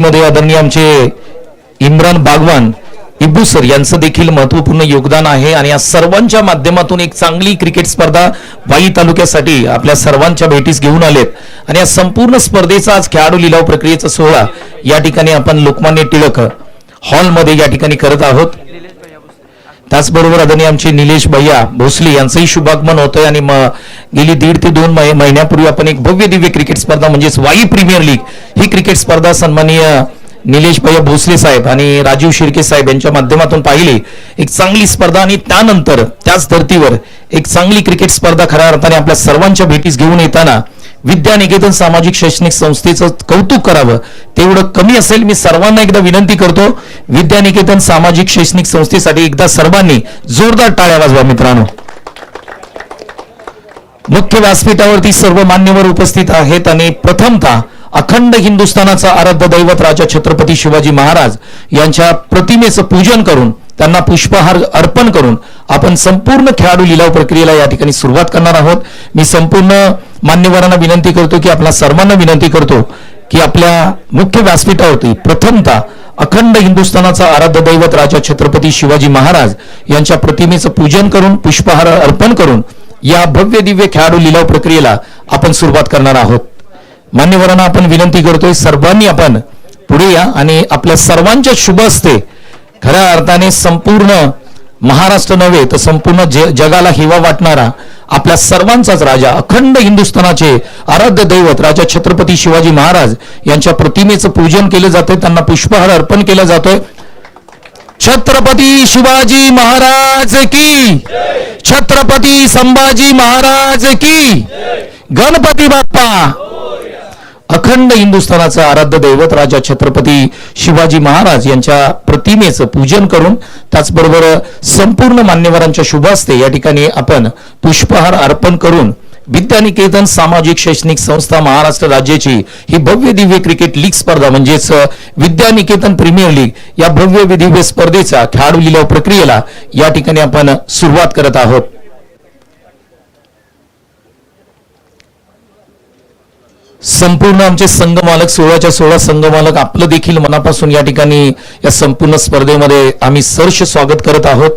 मध्ये आदरणीय आमचे इम्रान बागवान इब्बू सर यांचं देखील महत्त्वपूर्ण योगदान आहे आणि या सर्वांच्या माध्यमातून एक चांगली क्रिकेट स्पर्धा वाई तालुक्यासाठी आपल्या सर्वांच्या भेटीस घेऊन आलेत आणि या संपूर्ण स्पर्धेचा आज खेळाडू लिलाव प्रक्रियेचा सोहळा या ठिकाणी आपण लोकमान्य टिळक हॉलमध्ये या ठिकाणी करत आहोत। त्याचबरोबर आदरणीय आमचे निलेश भैया भोसले यांचंही शुभागमन होतंय आणि गेली 1.5 ते 2 महिन्यापूर्वी आपण एक भव्य दिव्य क्रिकेट स्पर्धा म्हणजेच वाई प्रीमियर लीग ही क्रिकेट स्पर्धा सन्माननीय निलेश भैया भोसले साहेब आणि राजीव शिर्के साहेब यांच्या माध्यमातून पाहिली एक चांगली स्पर्धा आणि त्यानंतर त्याच धर्तीवर एक चांगली क्रिकेट स्पर्धा खऱ्या अर्थाने आपल्या सर्वांच्या भेटीस घेऊन येताना विद्यानिकेतन सामाजिक शैक्षणिक संस्थेचं कौतुक करावं तेवढं कमी असेल। मी सर्वांना एकदा विनंती करतो विद्यानिकेतन सामाजिक शैक्षणिक संस्थेसाठी एकदा सर्वांनी जोरदार टाळ्या वाजवा मित्रांनो। मुख्य व्यासपीठावरती सर्व मान्यवर उपस्थित आहेत आणि प्रथमतः अखंड हिंदुस्थानाचा आराध्य दैवत राजा छत्रपती शिवाजी महाराज यांच्या प्रतिमेचं पूजन करून त्यांना पुष्पहार अर्पण करून आपण संपूर्ण खेळाडू लिलाव प्रक्रियेला या ठिकाणी सुरुवात करणार आहोत। मी संपूर्ण मान्यवरांना विनंती करतो की आपल्या सर्वांना विनंती करतो की आपल्या मुख्य व्यासपीठावरती प्रथमतः अखंड हिंदुस्थानाचा आराध्य दैवत राजा छत्रपती शिवाजी महाराज यांच्या प्रतिमेचं पूजन करून पुष्पहार अर्पण करून या भव्य दिव्य खेळाडू लिलाव प्रक्रियेला आपण सुरुवात करणार आहोत। मान्यवरांना आपण विनंती करतोय सर्वांनी आपण पुढे या आणि आपल्या सर्वांच्या शुभ हस्ते खऱ्या अर्थाने संपूर्ण महाराष्ट्र नव्हे तर संपूर्ण जगाला हिवा वाटणारा आपल्या सर्वांचाच राजा अखंड हिंदुस्थानाचे आराध्य दैवत राजा छत्रपती शिवाजी महाराज यांच्या प्रतिमेचं पूजन केलं जातंय त्यांना पुष्पहार अर्पण केला जातोय। छत्रपती शिवाजी महाराज की छत्रपती संभाजी महाराज की गणपती बाप्पा। अखंड हिंदुस्थानाचा आराध्य दैवत राजा छत्रपती शिवाजी महाराज यांच्या प्रतिमेचं पूजन करून त्याचबरोबर संपूर्ण मान्यवरांच्या शुभ हस्ते या ठिकाणी आपण पुष्पहार अर्पण करून विद्यानिकेतन सामाजिक शैक्षणिक संस्था महाराष्ट्र राज्याची ही भव्य दिव्य क्रिकेट लीग स्पर्धा म्हणजेच विद्यानिकेतन प्रीमियर लीग या भव्य दिव्य स्पर्धेचा खेळाडू लिलाव प्रक्रियेला या ठिकाणी आपण सुरुवात करत आहोत। संपूर्ण आमचे संघमालक 16च्या 16 संघमालक आपलं देखील मनापासून या ठिकाणी या संपूर्ण स्पर्धेमध्ये आम्ही सहर्ष स्वागत करत आहोत।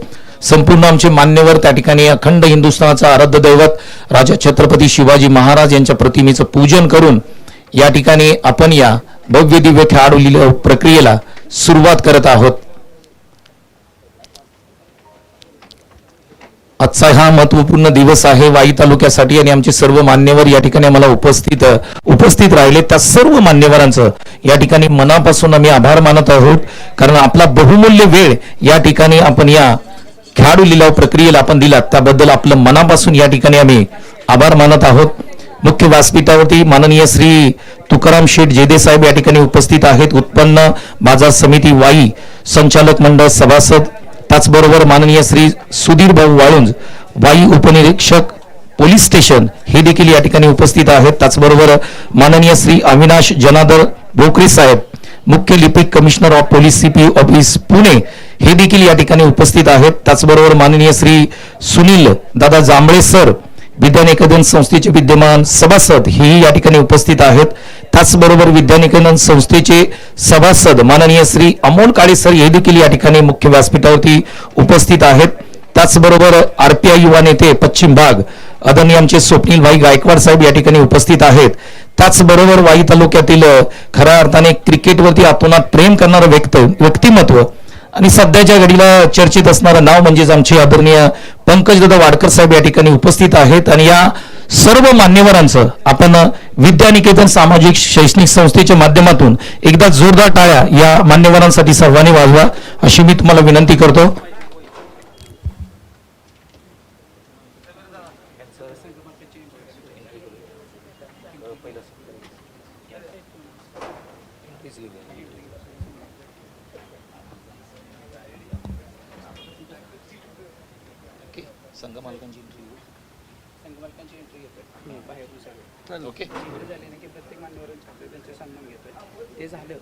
संपूर्ण आमचे मान्यवर त्या ठिकाणी अखंड हिंदुस्थानाचा आराध्य दैवत राजा छत्रपती शिवाजी महाराज यांच्या प्रतिमेचं पूजन करून या ठिकाणी आपण या भव्य दिव्य खेळाडू लिलाव प्रक्रियेला सुरुवात करत आहोत। आजचा हा महत्वपूर्ण दिवस आहे वाई तालुक्यासाठी आणि आमचे सर्व मान्यवर या ठिकाणी आम्हाला उपस्थित राहिले त्या सर्व मान्यवरांचं या ठिकाणी मनापासून आम्ही आभार मानत आहोत कारण आपला बहुमूल्य वेळ या ठिकाणी आपण या खेळाडू लिलाव प्रक्रियेला आपण दिला त्याबद्दल आपलं मनापासून या ठिकाणी आम्ही आभार मानत आहोत। मुख्य व्यासपीठावरती माननीय श्री तुकाराम शेठ जेदे साहेब या ठिकाणी उपस्थित आहेत उत्पन्न बाजार समिती वाई संचालक मंडळ सभासद त्याचबरोबर माननीय श्री सुधीर भाऊ वाळुंज वाई उपनिरीक्षक पोलीस स्टेशन हे देखील या ठिकाणी उपस्थित आहेत। त्याचबरोबर माननीय श्री अविनाश जनार्दन भोकरे साहेब मुख्य लिपिक commissioner of police CP office Pune हे देखील या ठिकाणी उपस्थित आहेत। त्याचबरोबर माननीय श्री सुनील दादा जांभळे सर विद्यानिकेतन संस्थेचे विद्यमान सभासद हे या ठिकाणी उपस्थित आहेत। त्याचबरोबर विद्यानिकेतन संस्थेचे सभासद माननीय श्री अमोल काळे सर हे देखील या ठिकाणी मुख्य व्यासपीठावरती उपस्थित आहेत। त्याचबरोबर आरपीआय युवा नेते पश्चिम भाग आदरणीय आमचे स्वप्नील भाई गायकवाड साहेब या ठिकाणी उपस्थित आहेत। त्याचबरोबर वाई तालुक्यातील खऱ्या अर्थाने क्रिकेटवरती आतोनात प्रेम करणारं व्यक्तिमत्व आणि सध्याच्या घडीला चर्चेत असणारं नाव म्हणजेच आमचे आदरणीय पंकजदादा वाडकर साहेब या ठिकाणी उपस्थित आहेत आणि या सर्व मान्यवरांचं आपण विद्यानिकेतन सामाजिक शैक्षणिक संस्थेच्या माध्यमातून एकदा जोरदार टाळ्या या मान्यवरांसाठी सर्वांनी वाजवा अशी मी तुम्हाला विनंती करतो। संघमालकांची एंट्री घेतोय बाहेर ओके झाले ना की प्रत्येक मान्यवरांचे त्यांचे सन्मान घेतोय ते झालं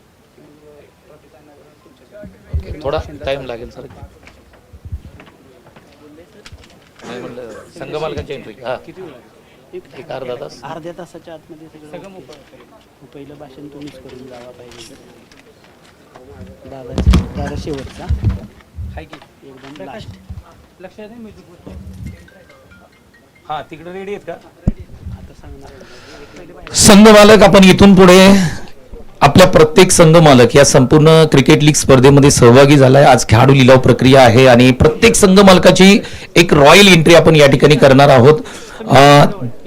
की थोडा टाइम लागेल सर संघमालकांची एंट्री हा किती एक अर्धा तास अर्ध्या तासाच्या आतमध्ये सगळं पहिलं भाषण तुम्हीच करून जावा पाहिजे। दादा शेवटचा हाय की एकदम लास्ट. लक्षात नाही मी हा तिकडे रेडी आहेत का आता सांगणार संघ मालक आपण इथून पुढे आपल्या प्रत्येक संघ मालक या संपूर्ण क्रिकेट लीग स्पर्धेमध्ये सहभागी झालाय. आज खेळाडू लिलाव प्रक्रिया आहे आणि प्रत्येक संघ मालकाची एक रॉयल एंट्री आपण या ठिकाणी करणार आहोत.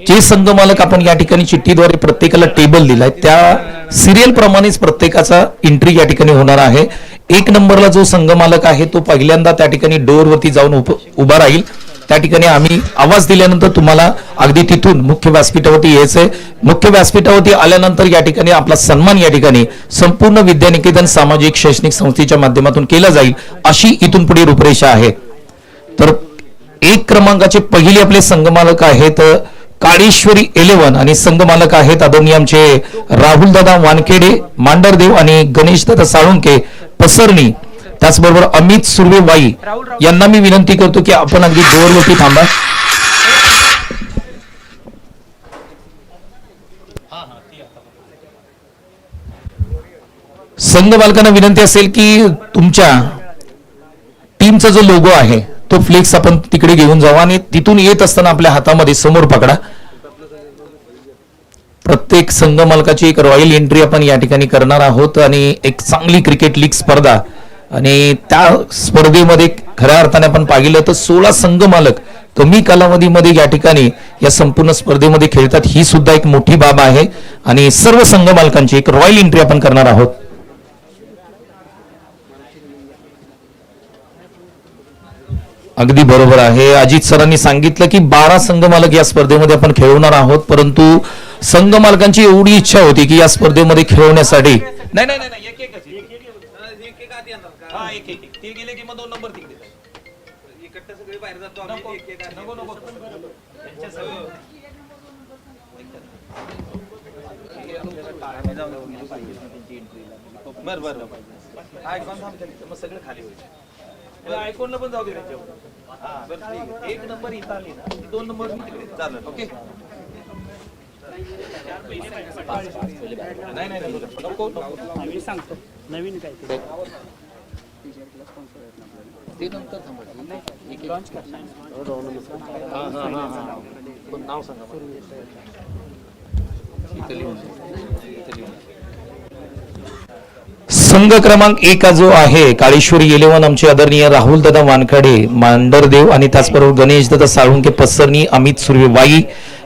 जे संघ मालक आपण या ठिकाणी चिठ्ठीद्वारे प्रत्येकाला टेबल दिलाय त्या सिरियल प्रमाणेच प्रत्येकाचा एंट्री या ठिकाणी होणार आहे. 1 नंबरला जो संघ मालक आहे तो पहिल्यांदा त्या ठिकाणी डोअरवरती जाऊन उभा राहील. त्या ठिकाणी आम्ही आवाज दिल्यानंतर तुम्हाला अगदी तिथून मुख्य व्यासपीठावरती यायचंय. मुख्य व्यासपीठावरती आल्यानंतर या ठिकाणी आपला सन्मान या ठिकाणी संपूर्ण विद्यानिकेतन सामाजिक शैक्षणिक संस्थेच्या माध्यमातून केला जाईल अशी इथून पुढे रूपरेषा आहे. तर 1 क्रमांकाचे पहिले आपले संघ मालक आहेत काळेश्वरी 11 आणि संघ मालक आहेत आदरणीय आमचे राहुल दादा वानखेडे मांडरदेव आणि गणेश दादा साळुंके पसरणी. त्याचबरोबर अमित सुर्वे वाई यांना मी विनंती करतो की आपण अगदी डोअरवरती थांबा. संघ मालकांना विनंती असेल की तुमच्या टीमचा जो लोगो आहे तो फ्लेक्स आपण तिकडे घेऊन जावा आणि तिथून येत असताना आपल्या हातामध्ये समोर पकडा. प्रत्येक संघ मालकाची एक रॉयल एंट्री आपण या ठिकाणी करणार आहोत आणि एक चांगली क्रिकेट लीग स्पर्धा आणि त्या स्पर्धेमध्ये खऱ्या अर्थाने आपण पाहिलं तर 16 संघ मालक कमी कालावधीमध्ये या ठिकाणी या संपूर्ण स्पर्धेमध्ये खेळतात. ही सुद्धा एक मोठी बाब आहे आणि सर्व संघ मालकांची एक रॉयल एंट्री आपण करणार आहोत. अगदी बरोबर आहे. अजित सरांनी सांगितलं की 12 संघ मालक या स्पर्धेमध्ये आपण खेळवणार आहोत, परंतु संघ मालकांची एवढी इच्छा होती की या स्पर्धेमध्ये खेळवण्यासाठी नाही नाही नाही एक एकच हा एक एक ते गेले की मग 2 नंबर तिकडे इकडे सगळे बाहेर जातो आम्ही एक एक नको नको त्यांच्या सगळं बर बर आयकॉन थांबते मग सगळे खाली होईल. आयकॉनला पण जाऊ दे त्यांच्यावर. हा बरं ठीक आहे. 1 नंबर इथं आली ना 2 नंबर मी तिकडे चालेल. ओके नाही नाही नको नको आम्ही सांगतो नवीन काय ते नंतर थांबा लॉन्च नाव सांगा संघ क्रमांक 1 जो आहे काळेश्वरी 11 आमचे आदरणीय राहुल दादा वानखडे मांडरदेव आणि त्याचबरोबर गणेश दादा साळुंके पसरणी अमित सुर्वे वाई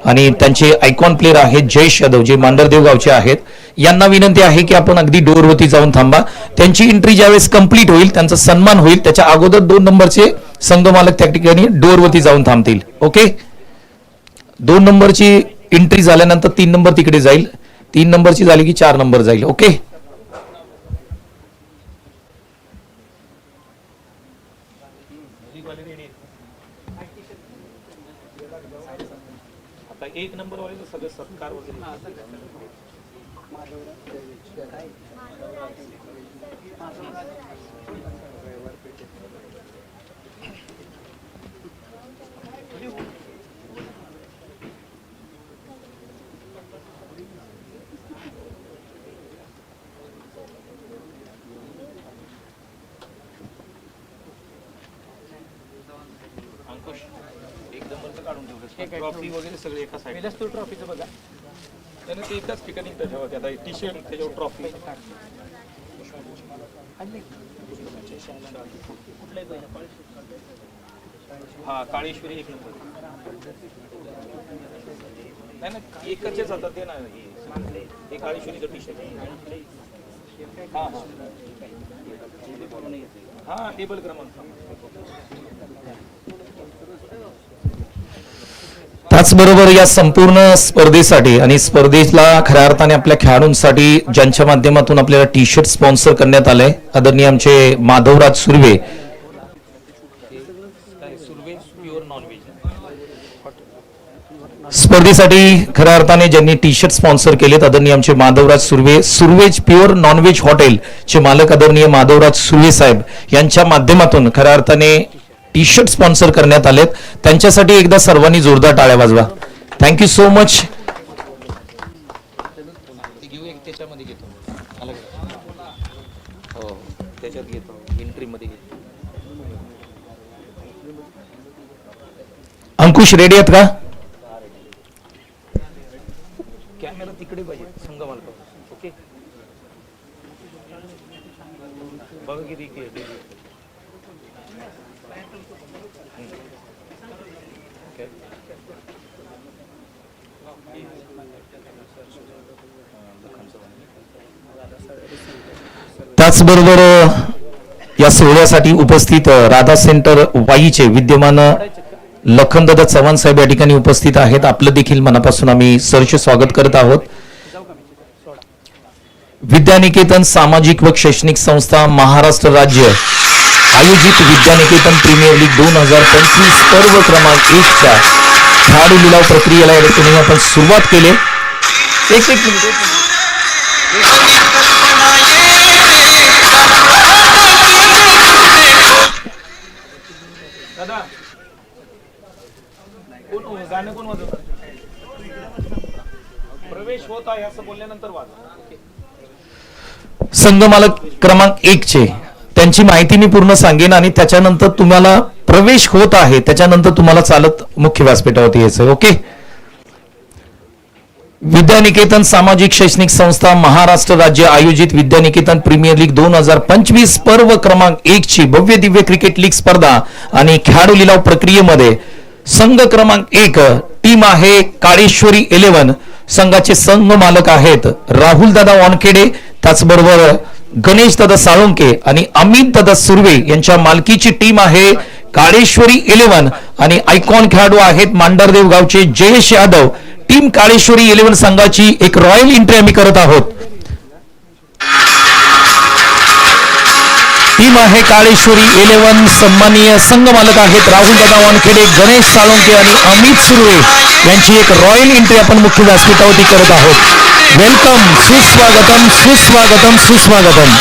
आणि त्यांचे आयकॉन प्लेअर आहेत जयेश यादव जे मांडरदेव गावचे आहेत. यांना विनंती आहे की आपण अगदी डोअरवरती जाऊन थांबा. त्यांची एंट्री ज्यावेळेस कंप्लीट होईल त्यांचा सन्मान होईल त्याच्या अगोदर 2 नंबरचे संघ मालक त्या ठिकाणी डोअरवरती जाऊन थांबतील. ओके 2 नंबरची एंट्री झाल्यानंतर 3 नंबर तिकडे जाईल. 3 नंबरची झाली की 4 नंबर जाईल. ओके आता 1 नंबर वाले सगळे सरकार वगैरे अंकुश 1 नंबरचं काढून ठेवलं. ट्रॉफी वगैरे सगळे एका साईड तू ट्रॉफीचं बघा त्याने ते एकाच ठिकाणी ठेवा. आता टी शर्ट त्याच्यावर ट्रॉफी हा काळेश्वरी 1 नंबर नाही ना एकच आता ते ना हे काळेश्वरीचं टी शर्ट हा हा हा टेबल क्रमांक. त्याचबरोबर या संपूर्ण स्पर्धेसाठी आणि स्पर्धेला खऱ्या अर्थाने आपल्या खेळाडूंसाठी ज्यांच्या माध्यमातून आपल्याला टी शर्ट स्पॉन्सर करण्यात आलंय आदरणीय आमचे माधवराज सुर्वे स्पर्धेसाठी खऱ्या अर्थाने ज्यांनी टी शर्ट स्पॉन्सर केलेत आदरणीय आमचे Madhavraj Surve Surve's pure nonveg hotel चे मालक आदरणीय माधवराज सुर्वे साहेब यांच्या माध्यमातून खऱ्या अर्थाने टी शर्ट स्पॉन्सर करण्यात आलेत. त्यांच्यासाठी एकदा सर्वांनी जोरदार टाळ्या वाजवा. Thank you so much. घेऊ एक त्याच्यामध्ये घेतो त्याच्यात घेतो एंट्री मध्ये घेतो. अंकुश रेडी आहेत का? कॅमेरा तिकडे पाहिजे संघ मालक. ओके बघा किती त्याचबरोबर या सोहळ्यासाठी उपस्थित राधा सेंटर वाईचे विद्यमान लखनदादा चव्हाण साहेब या ठिकाणी उपस्थित आहेत. आपलं देखील मनापासून आम्ही सहर्ष स्वागत करत आहोत. विद्यानिकेतन सामाजिक व शैक्षणिक संस्था महाराष्ट्र राज्य आयोजित विद्यानिकेतन प्रीमियर लीग 2025 पर्व क्रमांक 1 च्या खेळाडू लिलाव प्रक्रियेला या ठिकाणी आपण सुरुवात केली. एक मिनिट दादा कोण गाणं कोण वाजवत? प्रवेश होत आहे असं बोलल्यानंतर वाजव. संघ मालक क्रमांक 1 चे त्यांची माहिती मी पूर्ण सांगेन आणि त्याच्यानंतर तुम्हाला प्रवेश होत आहे त्याच्यानंतर तुम्हाला चालत मुख्य व्यासपीठावरती यायचं. ओके. विद्यानिकेतन सामाजिक शैक्षणिक संस्था महाराष्ट्र राज्य आयोजित विद्यानिकेतन प्रीमियर लीग 2025 पर्व क्रमांक 1 ची भव्य दिव्य क्रिकेट लीग स्पर्धा आणि खेळाडू लिलाव प्रक्रियेमध्ये संघ क्रमांक 1 टीम आहे काळेश्वरी 11. संघाचे संघ मालक आहेत राहुल दादा वानखेडे, त्याचबरोबर गणेश दादा साळुंके आणि अमित दादा सुर्वे यांच्या मालकीची टीम आहे काळेश्वरी 11 आणि आयकॉन खेळाडू आहेत मांडरदेव गावचे जयेश यादव. टीम काळेश्वरी 11 संघाची एक रॉयल एंट्री आम्ही करत आहोत. टीम आहे काळेश्वरी 11. सन्माननीय संघ मालक आहेत राहुल दादा वानखेडे, गणेश साळुंके आणि अमित सुर्वे यांची एक रॉयल एंट्री आपण मुख्य व्यासपीठावरती करत आहोत. वेलकम, सुस्वागतम सुस्वागतम सुस्वागतम.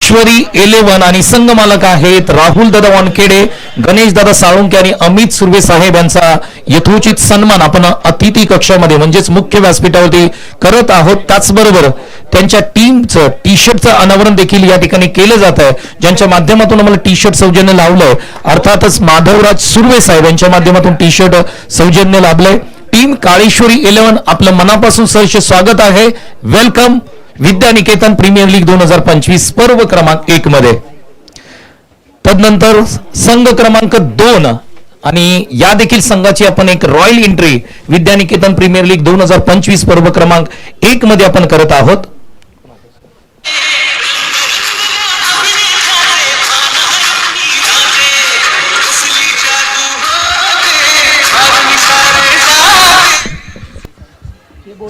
काळेश्वरी 11 आणि संघ मालक आहेत राहुल दादा वानखेडे, गणेश दादा साळुंके आणि अमित सुर्वे साहेब यांचा यथोचित सन्मान आपण अतिथी कक्षामध्ये म्हणजेच मुख्य व्यासपीठावरती करत आहोत. त्याचबरोबर त्यांच्या टीमचं टी शर्टचं अनावरण देखील या ठिकाणी केलं जात आहे, ज्यांच्या माध्यमातून आम्हाला टी शर्ट सौजन्य लावलंय. अर्थातच माधवराज सुर्वे साहेब यांच्या माध्यमातून टी शर्ट सौजन्य लाभलंय. टीम काळेश्वरी 11 आपलं मनापासून सहर्ष स्वागत आहे. वेलकम विद्यानिकेतन प्रीमियर लीग 2025 पर्व क्रमांक 1 मध्ये. तदनंतर संघ क्रमांक 2 आणि या देखील संघाची आपण एक रॉयल एंट्री विद्यानिकेतन प्रीमियर लीग 2025 पर्व क्रमांक 1 मध्ये आपण करत आहोत.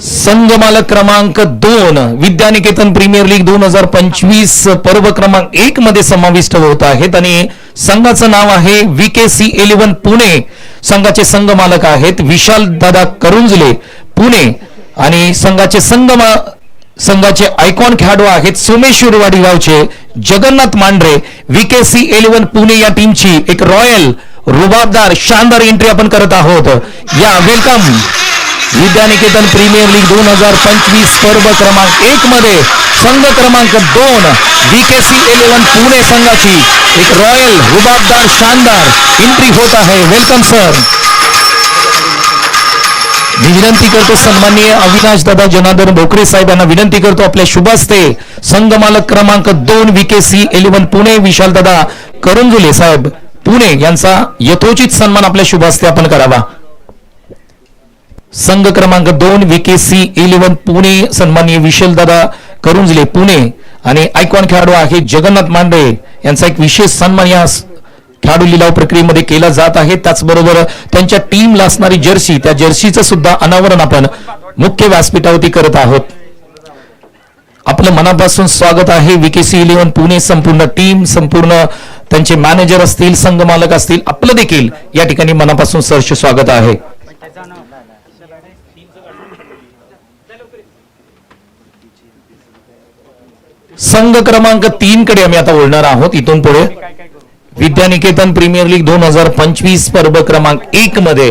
संघ मालक क्रमांक 2 विद्यानिकेतन प्रीमियर लीग 2025 पर्व क्रमांक 1 मध्ये समाविष्ट होत आहेत आणि संघाचं नाव आहे VKC 11 पुणे. संघाचे संघ मालक आहेत विशाल दादा करुंजले पुणे आणि संघाचे आयकॉन खेळाडू आहेत सोमेश्वरवाडी गावचे जगन्नाथ मांढरे. VKC 11 पुणे या टीमची एक रॉयल रुबाबदार शानदार एंट्री आपण करत आहोत. या वेलकम विद्यानिकेतन प्रीमियर लीग 2025 पर्व क्रमांक 1 मध्ये संघ क्रमांक 2 VKC 11 पुणे संघाची एक रॉयल रुबाबदार शानदार एंट्री होत आहे. Welcome sir. मी विनंती करतो सन्माननीय अविनाश दादा जनार्दन भोकरे साहेब यांना विनंती करतो आपल्या शुभ हस्ते संघ मालक क्रमांक 2 VKC 11 पुणे विशाल दादा करंजुले साहेब पुणे यांचा यथोचित सन्मान आपल्या शुभ हस्ते आपण करावा. संघ क्रमांक 2 VKC 11 पुणे सन्माननीय विशाल दादा करुंजले पुणे आणि आयकॉन खेळाडू आहे जगन्नाथ मांडे यांचा एक विशेष सन्मान या खेळाडू लिलाव प्रक्रियेमध्ये केला जात आहे. त्याचबरोबर त्यांच्या टीमला असणारी जर्सी त्या जर्सीचं सुद्धा अनावरण आपण मुख्य व्यासपीठावरती करत आहोत. आपलं मनापासून स्वागत आहे. VKC 11 पुणे संपूर्ण टीम संपूर्ण त्यांचे मॅनेजर असतील संघ मालक असतील आपलं देखील या ठिकाणी मनापासून सहर्ष स्वागत आहे. संघ क्रमांक 3 कडे आम्ही आता वळणार आहोत. इथून पुढे विद्यानिकेतन प्रीमियर लीग 2025 स्पर्धा क्रमांक 1 मध्ये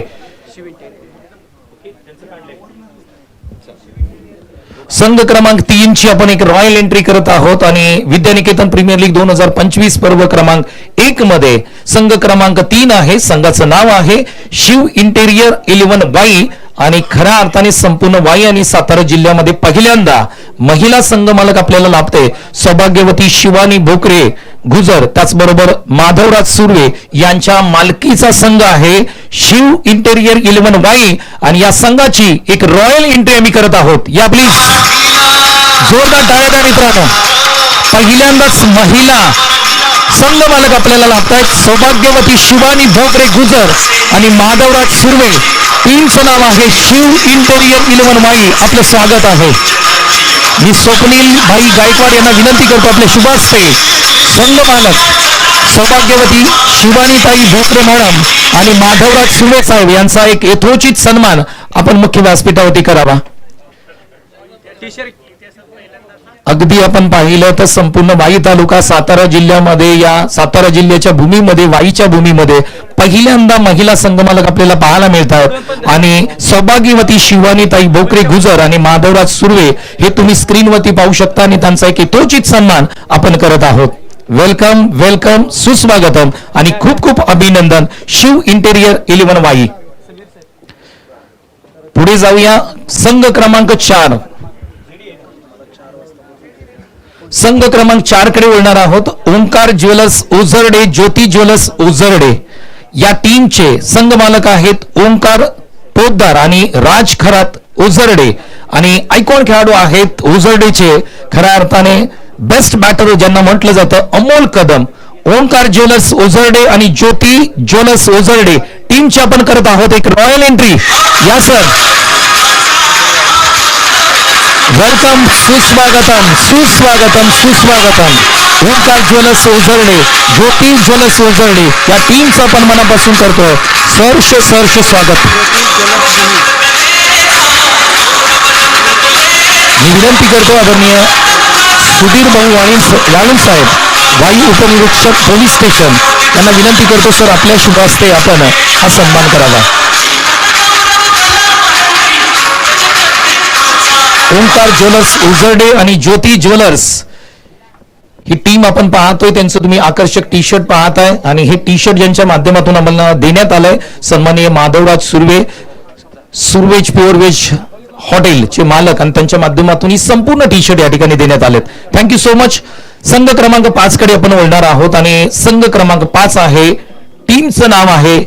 संघ क्रमांक 3 ची आपण एक रॉयल एंट्री करत आहोत आणि विद्यानिकेतन प्रीमियर लीग 2025 स्पर्धा क्रमांक 1 मध्ये संघ क्रमांक 3 आहे. संघाचं नाव आहे शिव इंटेरियर 11 वाई आणि खऱ्या अर्थाने संपूर्ण वाई आणि सातारा जिल्ह्यामध्ये पहिल्यांदा महिला संघ मालक आपल्याला लाभते. सौभाग्यवती शिवानी भोकरे गुजर, त्याचबरोबर माधवराज सुर्वे यांच्या मालकीचा संघ आहे शिव इंटेरियर 11 वाई आणि या संघाची एक रॉयल एंट्री आम्ही करत आहोत. या प्लीज जोरदार टाळ्या द्या मित्रांनो. पहिल्यांदाच महिला संघ मालक आपल्याला लाभतायत. सौभाग्यवती शिवानी भोकरे गुजर आणि माधवराज सुर्वे, टीमचं नाव आहे शिव इंटेरियर 11 वाई. आपलं स्वागत आहे. मी स्वप्नील भाई गायकवाड यांना विनंती करतो आपल्या शुभास्ते संघ मालक सौभाग्यवती शिवानीताई भोकरे मॅडम आणि माधवराज सुर्वे साहेब यांचा एक यथोचित सन्मान आपण मुख्य व्यासपीठावरती करावा. अगदी आपण पाहिलं तर संपूर्ण वाई तालुका सातारा जिल्ह्यामध्ये, या सातारा जिल्ह्याच्या भूमीमध्ये, वाईच्या भूमीमध्ये पहिल्यांदा महिला संघमालक आपल्याला पाहायला मिळतात आणि सौभाग्यवती शिवानीताई भोकरे गुजर आणि माधवराज सुर्वे हे तुम्ही स्क्रीनवरती पाहू शकता आणि त्यांचा एक यथोचित सन्मान आपण करत आहोत. वेलकम वेलकम, सुस्वागतम आणि खूप खूप अभिनंदन शिव इंटेरियर 11 वाई. पुढे जाऊया. संघ क्रमांक 4 संघ क्रमांक 4 कडे वळणार आहोत. ओंकार ज्वेलर्स ओझरडे, ज्योती ज्वेलर्स ओझरडे या टीमचे संघ मालक आहेत ओंकार पोद्दार आणि राज खरात ओझरडे आणि आयकॉन खेळाडू आहेत ओझरडेचे खऱ्या अर्थाने बेस्ट बॅटर ज्यांना म्हटलं जातं अमोल कदम. ओंकार ज्वेलर्स ओझरडे आणि ज्योती ज्वेलर्स ओझरडे टीमची आपण करत आहोत एक रॉयल एंट्री. या सर, वेलकम, सुस्वागतम सुस्वागतम सुस्वागतम. ओंकार ज्वेलर्स ओझरडे, ज्योती ज्वेलर्स ओझरडे या टीमचं आपण मनापासून करतोय सहर्ष सहर्ष स्वागत. मी विनंती करतो आदरणीय सुधीर भाऊ वाळून साहेब, वाई उपनिरीक्षक पोलीस स्टेशन यांना विनंती करतो सर आपल्या शुभ हस्ते आपण हा सन्मान करावा. ओंकार ज्वेलर्स ओझरडे आणि ज्योती ज्वेलर्स ही टीम आपण पाहतोय. त्यांचं तुम्ही आकर्षक टी शर्ट पाहताय आणि हे टी शर्ट ज्यांच्या माध्यमातून आम्हाला देण्यात आलंय सन्माननीय माधवराज सुर्वे, सुर्वेज प्युअर वेज हॉटेलचे मालक आणि त्यांच्या माध्यमातून ही संपूर्ण टी शर्ट या ठिकाणी देण्यात आलेत. Thank you so much. संघ क्रमांक 5 कडे आपण वळणार आहोत आणि संघ क्रमांक 5 आहे, टीमचं नाव आहे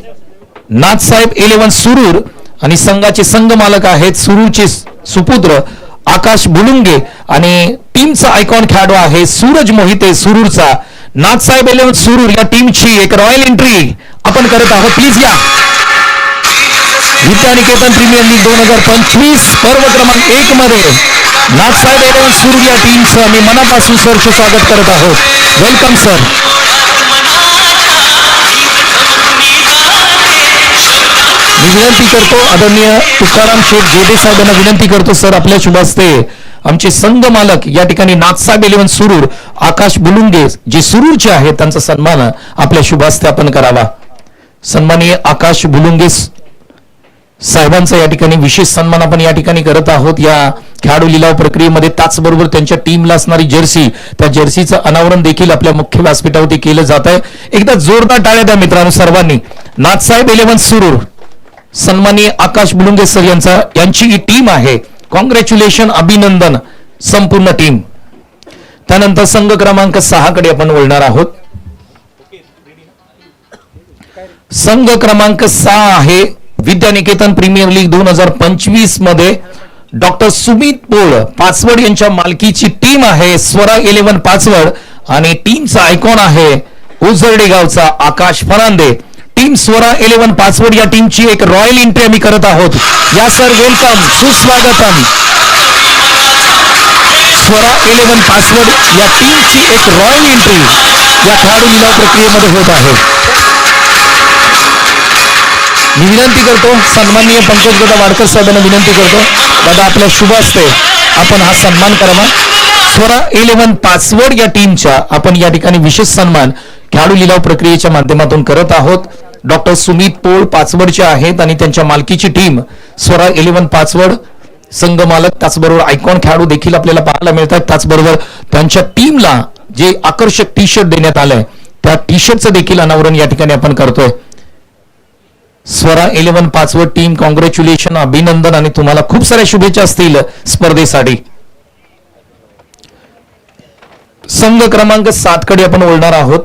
नाथसाहेब 11 सुरूर आणि संघाचे संघ मालक आहेत सुरूरचे सुपुत्र आकाश बुलुंगे आणि टीमचा आयकॉन खेळाडू आहे सूरज मोहिते सुरूरचा. नाथसाहेब 11 सुरूर या टीमची एक रॉयल एंट्री आपण करत आहोत. प्लीज या. विद्यानिकेतन प्रीमियर लीग 2025 पर्व क्रमांक 1 मध्ये नाथसाहेब 11 सुरूर या टीमचं आम्ही मनापासून सहर्ष स्वागत करत आहोत. Welcome sir. मी विनंती करतो आदरणीय तुकाराम शेठ जोडे साहेबांना विनंती करतो सर आपल्या शुभ हस्ते आमचे संघ मालक या ठिकाणी नाथसाहेब 11 सुरूर आकाश बुलुंगे जे सुरूरचे आहेत त्यांचा सन्मान आपल्या शुभ हस्ते आपण करावा. सन्माननीय आकाश बुलुंगे साहेबांचा या ठिकाणी विशेष सन्मान आपण या ठिकाणी करत आहोत. या खेळाडू लिलाव प्रक्रियेमध्ये त्याचबरोबर त्यांच्या टीमला असणारी जर्सी, त्या जर्सीचं अनावरण देखील आपल्या मुख्य व्यासपीठावरती केलं जात आहे. एकदा जोरदार टाळ्या द्या मित्रांनो सर्वांनी. नाथसाहेब 11 सुरूर, सन्माननीय आकाश बुलुंगे सर यांची ही टीम आहे. कॉंग्रॅच्युलेशन, अभिनंदन संपूर्ण टीम. त्यानंतर संघ क्रमांक 6 कडे आपण वळणार आहोत. संघ क्रमांक 6 आहे विद्यानिकेतन प्रीमियर लीग 2025 मध्ये डॉक्टर सुमित पोळ पाचवड यांच्या मालकीची टीम आहे स्वरा 11 पाचवड आणि टीमचा आयकॉन आहे ओझरडे गावचा आकाश फरांदे. टीम स्वरा 11 पाचवड या टीमची एक रॉयल एंट्री आम्ही करत आहोत. या सर, वेलकम, सुस्वागतम. स्वरा 11 पाचवड या टीमची एक रॉयल एंट्री या खेळाडू लिलाव प्रक्रियेमध्ये होत आहे. मी विनंती करतो सन्माननीय पंकज दादा वाडकर साहेबांना विनंती करतो दादा आपल्या शुभ हस्ते आपण हा सन्मान करावा. स्वरा 11 पाचवड या टीमच्या आपण या ठिकाणी विशेष सन्मान खेळाडू लिलाव प्रक्रियेच्या माध्यमातून करत आहोत. डॉक्टर सुमित पोळ पाचवडचे आहेत आणि त्यांच्या मालकीची टीम स्वरा 11 पाचवड संघ मालक, त्याचबरोबर आयकॉन खेळाडू देखील आपल्याला पाहायला मिळतात. त्याचबरोबर त्यांच्या टीमला जे आकर्षक टी शर्ट देण्यात आलंय त्या टी शर्टचं देखील अनावरण या ठिकाणी आपण करतोय. स्वरा 11 पाचवड टीम, कॉंग्रॅच्युलेशन, अभिनंदन आणि तुम्हाला खूप साऱ्या शुभेच्छा असतील स्पर्धेसाठी. संघ क्रमांक 7 कडे आपण वळणार आहोत.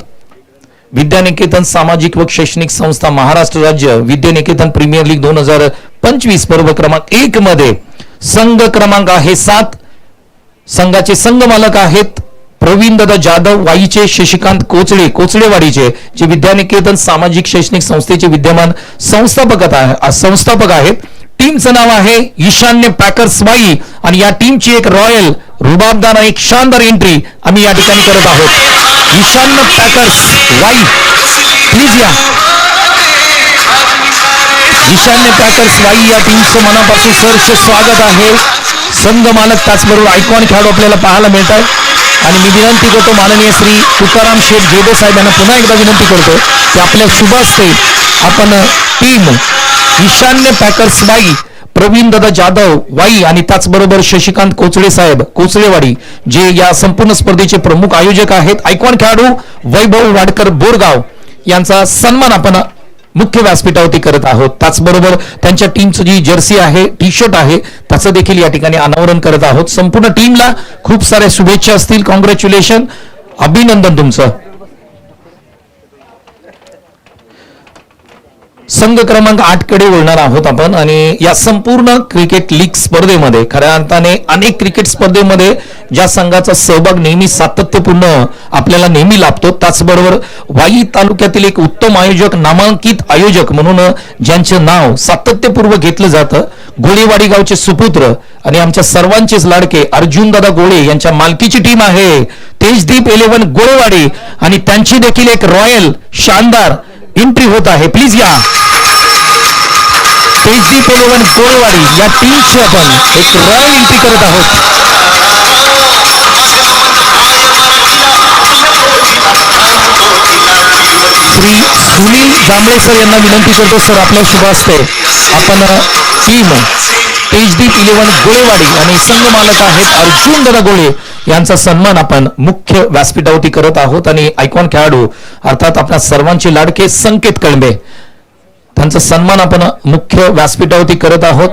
विद्यानिकेतन सामाजिक व शैक्षणिक संस्था महाराष्ट्र राज्य विद्यानिकेतन प्रीमियर लीग 2025 पर्व क्रमांक 1 मध्ये संघ क्रमांक आहे 7. संघाचे संघ मालक आहेत प्रवीण दादा जाधव वाईचे, शशिकांत कोचळे कोचळेवाडीचे, जे विद्यानिकेतन सामाजिक शैक्षणिक संस्थेचे विद्यमान संस्थापक आहेत. टीमचं नाव आहे ईशान्य पॅकर्स वाई आणि या टीमची एक रॉयल रुबाबदार आणि एक शानदार एंट्री आम्ही या ठिकाणी करत आहोत. ईशान्य पॅकर्स वाई, प्लीज या. ईशान्य पॅकर्स वाई या टीमचं मनापासून सहर्ष स्वागत आहे. संघ मालक त्याचबरोबर आयकॉन खेळाडू आपल्याला पाहायला मिळतात आणि मी विनंती करतो माननीय श्री तुकाराम शेठ जेडे साहेब यांना पुन्हा एकदा विनंती करतो की आपल्या शुभ हस्ते आपण टीम ईशान्य पॅकर्स वाई, प्रवीण दादा जाधव वाई आणि त्याचबरोबर शशिकांत कोचळे साहेब कोचळेवाडी, जे या संपूर्ण स्पर्धेचे प्रमुख आयोजक आहेत, आयकॉन खेळाडू वैभव वाडकर बोरगाव यांचा सन्मान आपण मुख्य व्यासपीठावरती करत आहोत. त्याचबरोबर त्यांच्या टीमचं जी जर्सी आहे, टी शर्ट आहे, त्याचं देखील या ठिकाणी अनावरण करत आहोत. संपूर्ण टीमला खूप साऱ्या शुभेच्छा असतील. कॉंग्रॅच्युलेशन, अभिनंदन तुमचं. संघ क्रमांक 8 कडे वळणार आहोत आपण आणि या संपूर्ण क्रिकेट लीग स्पर्धेमध्ये खऱ्या अर्थाने अनेक क्रिकेट स्पर्धेमध्ये ज्या संघाचा सहभाग नेहमी सातत्यपूर्ण आपल्याला नेहमी लाभतो, त्याचबरोबर वाई तालुक्यातील एक उत्तम आयोजक, नामांकित आयोजक म्हणून ज्यांचं नाव सातत्यपूर्व घेतलं जातं, गोळेवाडी गावचे सुपुत्र आणि आमच्या सर्वांचेच लाडके अर्जुन दादा गोळे यांच्या मालकीची टीम आहे तेजदीप 11 गोळेवाडी आणि त्यांची देखील एक रॉयल शानदार एंट्री होत आहे. प्लीज या. तेजदीप 11 गोळेवाडी या टीमची आपण एक रॉयल एंट्री करत आहोत. श्री सुनील जांभळे सर यांना विनंती करतो सर आपल्या शुभ हस्ते आपण टीम तेजदीप 11 गोळेवाडी आणि संघ मालक आहेत अर्जुन दादा गोळे यांचा सन्मान आपण मुख्य व्यासपीठावरती करत आहोत. आणि आयकॉन खेळाडू अर्थात आपल्या सर्वांचे लाडके संकेत कळंबे, त्यांचा सन्मान आपण मुख्य व्यासपीठावरती करत आहोत.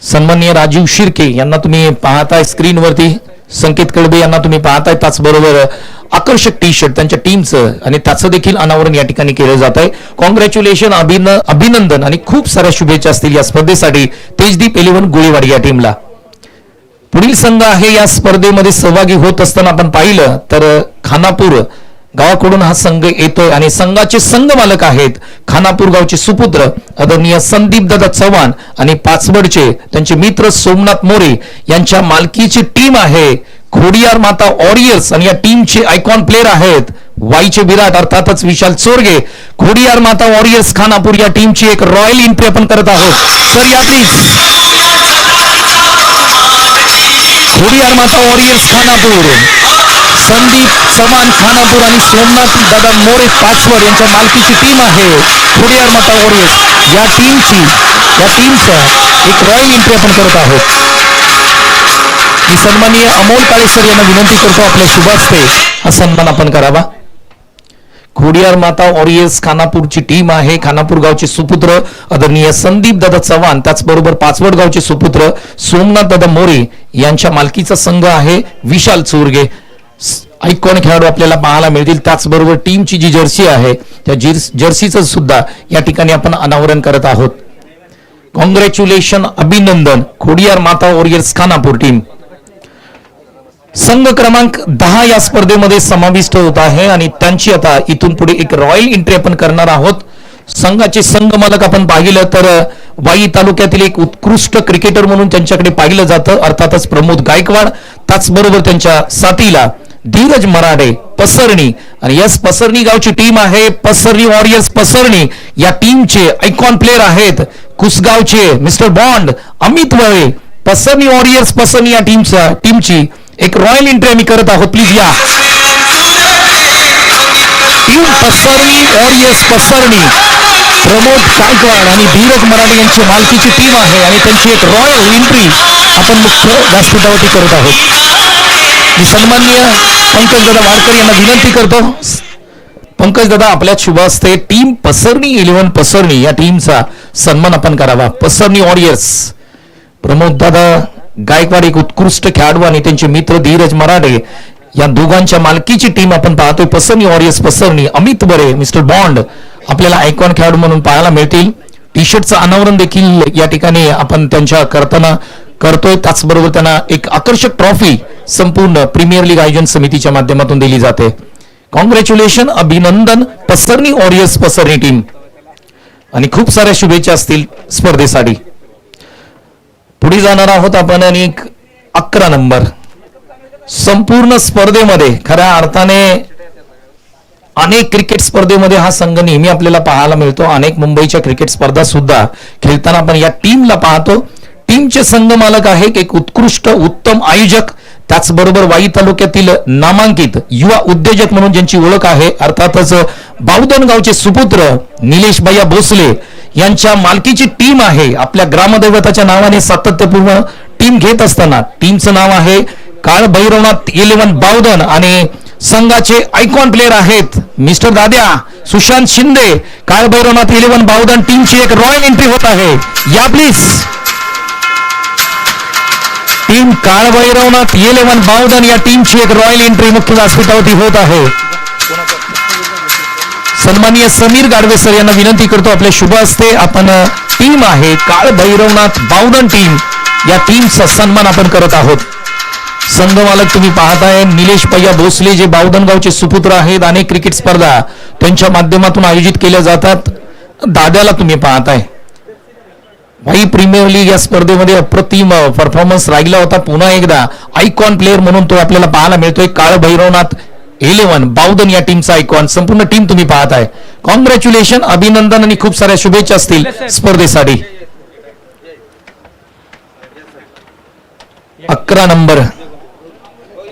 सन्माननीय राजीव शिर्के यांना तुम्ही पाहताय स्क्रीनवरती, संकेत कळबे यांना तुम्ही पाहताय, त्याचबरोबर आकर्षक टी शर्ट त्यांच्या टीमचं आणि त्याचं देखील अनावरण या ठिकाणी केलं जात आहे. कॉंग्रॅच्युलेशन, अभिनंदन आणि खूप साऱ्या शुभेच्छा असतील या स्पर्धेसाठी तेजदीप 11 गोळेवाडी या टीमला. पुढील संघ आहे या स्पर्धेमध्ये सहभागी होत असताना आपण पाहिलं तर खानापूर गावाकडून हा संघ येतोय आणि संघाचे संघ मालक आहेत खानापूर गावचे सुपुत्र आदरणीय संदीप दादा चव्हाण आणि पाचवडचे त्यांचे मित्र सोमनाथ मोरे यांच्या मालकीची टीम आहे खोडियार माता वॉरियर्स आणि या टीमचे आयकॉन प्लेअर आहेत वाईचे विराट अर्थातच विशाल चोरगे. खोडियार माता वॉरियर्स खानापूर या टीमची एक रॉयल एंट्री आपण करत आहोत. सर या प्लीज. खोडियार माता वॉरियर्स खानापूर, संदीप चव्हाण खानापूर आणि सोमनाथ दादा मोरे पाचवड यांच्या मालकीची टीम आहे खोडियार माता वॉरियर्स या टीमचं एक रॉयल एंट्री आपण करत आहोत. मी सन्माननीय अमोल काळे सर यांना विनंती करतो आपल्या शुभ हस्ते हा सन्मान आपण करावा. खोडियार माता वॉरियर्स खानापूरची टीम आहे, खानापूर गावचे सुपुत्र आदरणीय संदीप दादा चव्हाण, त्याचबरोबर पाचवड गावचे सुपुत्र सोमनाथ दादा मोरे यांच्या मालकीचा संघ आहे विशाल चोरगे. आयकॉन खेळाडू आपल्याला पाहायला मिळतील. त्याचबरोबर टीमची जी जर्सी आहे त्या जर्सीचं सुद्धा या ठिकाणी आपण अनावरण करत आहोत. कॉंग्रॅच्युलेशन, अभिनंदन खोडियार माता वॉरियर्स खानापूर टीम. संघ क्रमांक 10 या स्पर्धेमध्ये समाविष्ट होत आहे आणि त्यांची आता इथून पुढे एक रॉयल एंट्री आपण करणार आहोत. संघाचे संघ मालक आपण पाहिलं तर वाई तालुक्यातील एक उत्कृष्ट क्रिकेटर म्हणून त्यांच्याकडे पाहिलं जातं अर्थातच प्रमोद गायकवाड, त्याचबरोबर त्यांच्या साथीला धीरज मराठे पसरणी आणि यस पसरणी गावची टीम आहे पसरणी वॉरियर्स पसरणी या टीमचे आयकॉन प्लेअर आहेत कुसगावचे mister bond Amit वळे, Pasarni warriors Pasarni या टीमची एक रॉयल एंट्री आम्ही करत आहोत. प्लीज या. टीम पसरणी वॉरियर्स पसरणी प्रमोद गायकवाड आणि धीरज मराठे यांची मालकीची टीम आहे आणि त्यांची एक रॉयल एंट्री आपण मुख्य व्यासपीठावरती करत आहोत. मी सन्माननीय पंकजदादा वाडकर यांना विनंती करतो. पंकजदादा आपल्या शुभ हस्ते टीम पसरणी 11 पसरणी या टीमचा सन्मान आपण करावा. पसरणी वॉरियर्स प्रमोददादा गायकवाड एक उत्कृष्ट खेळाडू आणि त्यांचे मित्र धीरज मराठे या दोघांच्या मालकीची टीम आपण पाहतोय. पसरणी वॉरियर्स पसरणी अमित बरे मिस्टर बॉन्ड आपल्याला आयकॉन खेळाडू म्हणून पाहायला मिळतील. टी शर्टचं अनावरण देखील या ठिकाणी आपण त्यांच्या करताना करतोय. त्याचबरोबर त्यांना एक आकर्षक ट्रॉफी संपूर्ण प्रीमियर लीग आयोजन समितीच्या माध्यमातून दिली जाते. कॉंग्रॅच्युलेशन, अभिनंदन पसरणी वॉरियर्स पसरणी टीम आणि खूप साऱ्या शुभेच्छा असतील स्पर्धेसाठी. पुढे जाणार आहोत आपण आणि 11 नंबर संपूर्ण स्पर्धेमध्ये खऱ्या अर्थाने अनेक क्रिकेट स्पर्धेमध्ये हा संघ नेहमी आपल्याला पाहायला मिळतो. अनेक मुंबईच्या क्रिकेट स्पर्धा सुद्धा खेळताना आपण या टीमला पाहतो. टीमचे संघ मालक आहे एक उत्कृष्ट उत्तम आयोजक, त्याचबरोबर वाई तालुक्यातील नामांकित युवा उद्योजक म्हणून ज्यांची ओळख आहे अर्थातच बावधन गावचे सुपुत्र निलेश भैया भोसले यांच्या मालकीची टीम आहे. आपल्या ग्रामदैवताच्या नावाने सातत्यपूर्ण टीम घेत असताना टीमचं नाव आहे काळ भैरवनाथ 11 बावधन आणि संघाचे आयकॉन प्लेयर आहेत मिस्टर दाद्या सुशांत शिंदे. काळ भैरवनाथ 11 बावधन टीमची एक रॉयल एंट्री होत आहे. या प्लीज. टीम काळ भैरवनाथ 11 बावधन या टीमची एक रॉयल एंट्री मुख्य व्यासपीठावरती होत आहे. सन्माननीय समीर गाडवे सर यांना विनंती करतो आपल्या शुभ हस्ते आपण टीम आहे काळ भैरवनाथ बावधन टीम या टीमचा सन्मान आपण करत आहोत. संघ मालक तुम्ही पाहताय निलेश भैया भोसले जे बावधन गावचे सुपुत्र आहेत. अनेक क्रिकेट स्पर्धा त्यांच्या माध्यमातून आयोजित केल्या जातात. दाद्याला तुम्ही पाहताय भाई प्रीमियर लीग या स्पर्धेमध्ये अप्रतिम परफॉर्मन्स राहिला होता. पुन्हा एकदा आयकॉन प्लेअर म्हणून तो आपल्याला पाहायला मिळतोय. काळ भैरवनाथ 11 बावधन या टीमचा आयकॉन संपूर्ण टीम तुम्ही पाहताय. कॉंग्रॅच्युलेशन, अभिनंदन आणि खूप साऱ्या शुभेच्छा असतील स्पर्धेसाठी. 11 नंबर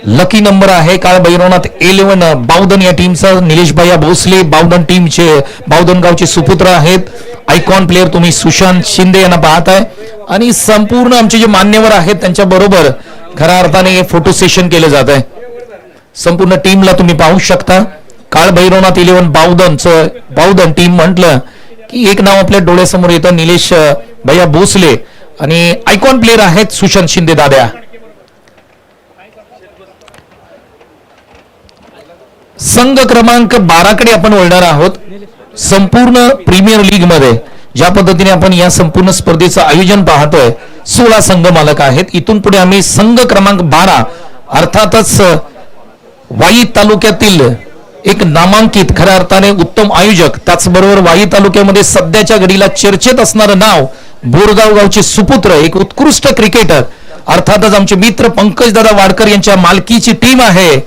लकी नंबर आहे काळ भैरवनाथ 11 बावधन या टीमचा निलेश भैया भोसले बावधन टीमचे बावधन गावचे सुपुत्र आहेत. आयकॉन प्लेअर तुम्ही सुशांत शिंदे यांना पाहताय आणि संपूर्ण आमचे जे मान्यवर आहेत त्यांच्या बरोबर खऱ्या अर्थाने फोटो सेशन केले जात आहे. संपूर्ण टीमला तुम्ही पाहू शकता. काळ भैरवनाथ 11 बावधन टीम म्हटलं की एक नाव आपल्या डोळ्यासमोर येतं निलेश भैया भोसले आणि आयकॉन प्लेअर आहेत सुशांत शिंदे दाद्या. संघ क्रमांक 12 कडे आपण वळणार आहोत. संपूर्ण प्रीमियर लीग मध्ये ज्या पद्धतीने आपण या संपूर्ण स्पर्धेचं आयोजन पाहतोय 16 संघ मालक आहेत. इथून पुढे आम्ही संघ क्रमांक 12 अर्थातच वाई तालुक्यातील एक नामांकित खऱ्या अर्थाने उत्तम आयोजक त्याचबरोबर वाई तालुक्यामध्ये सध्याच्या घडीला चर्चेत असणारं नाव बोरगाव गावचे सुपुत्र एक उत्कृष्ट क्रिकेटर अर्थातच आमचे मित्र पंकजदादा वाडकर यांच्या मालकीची टीम आहे.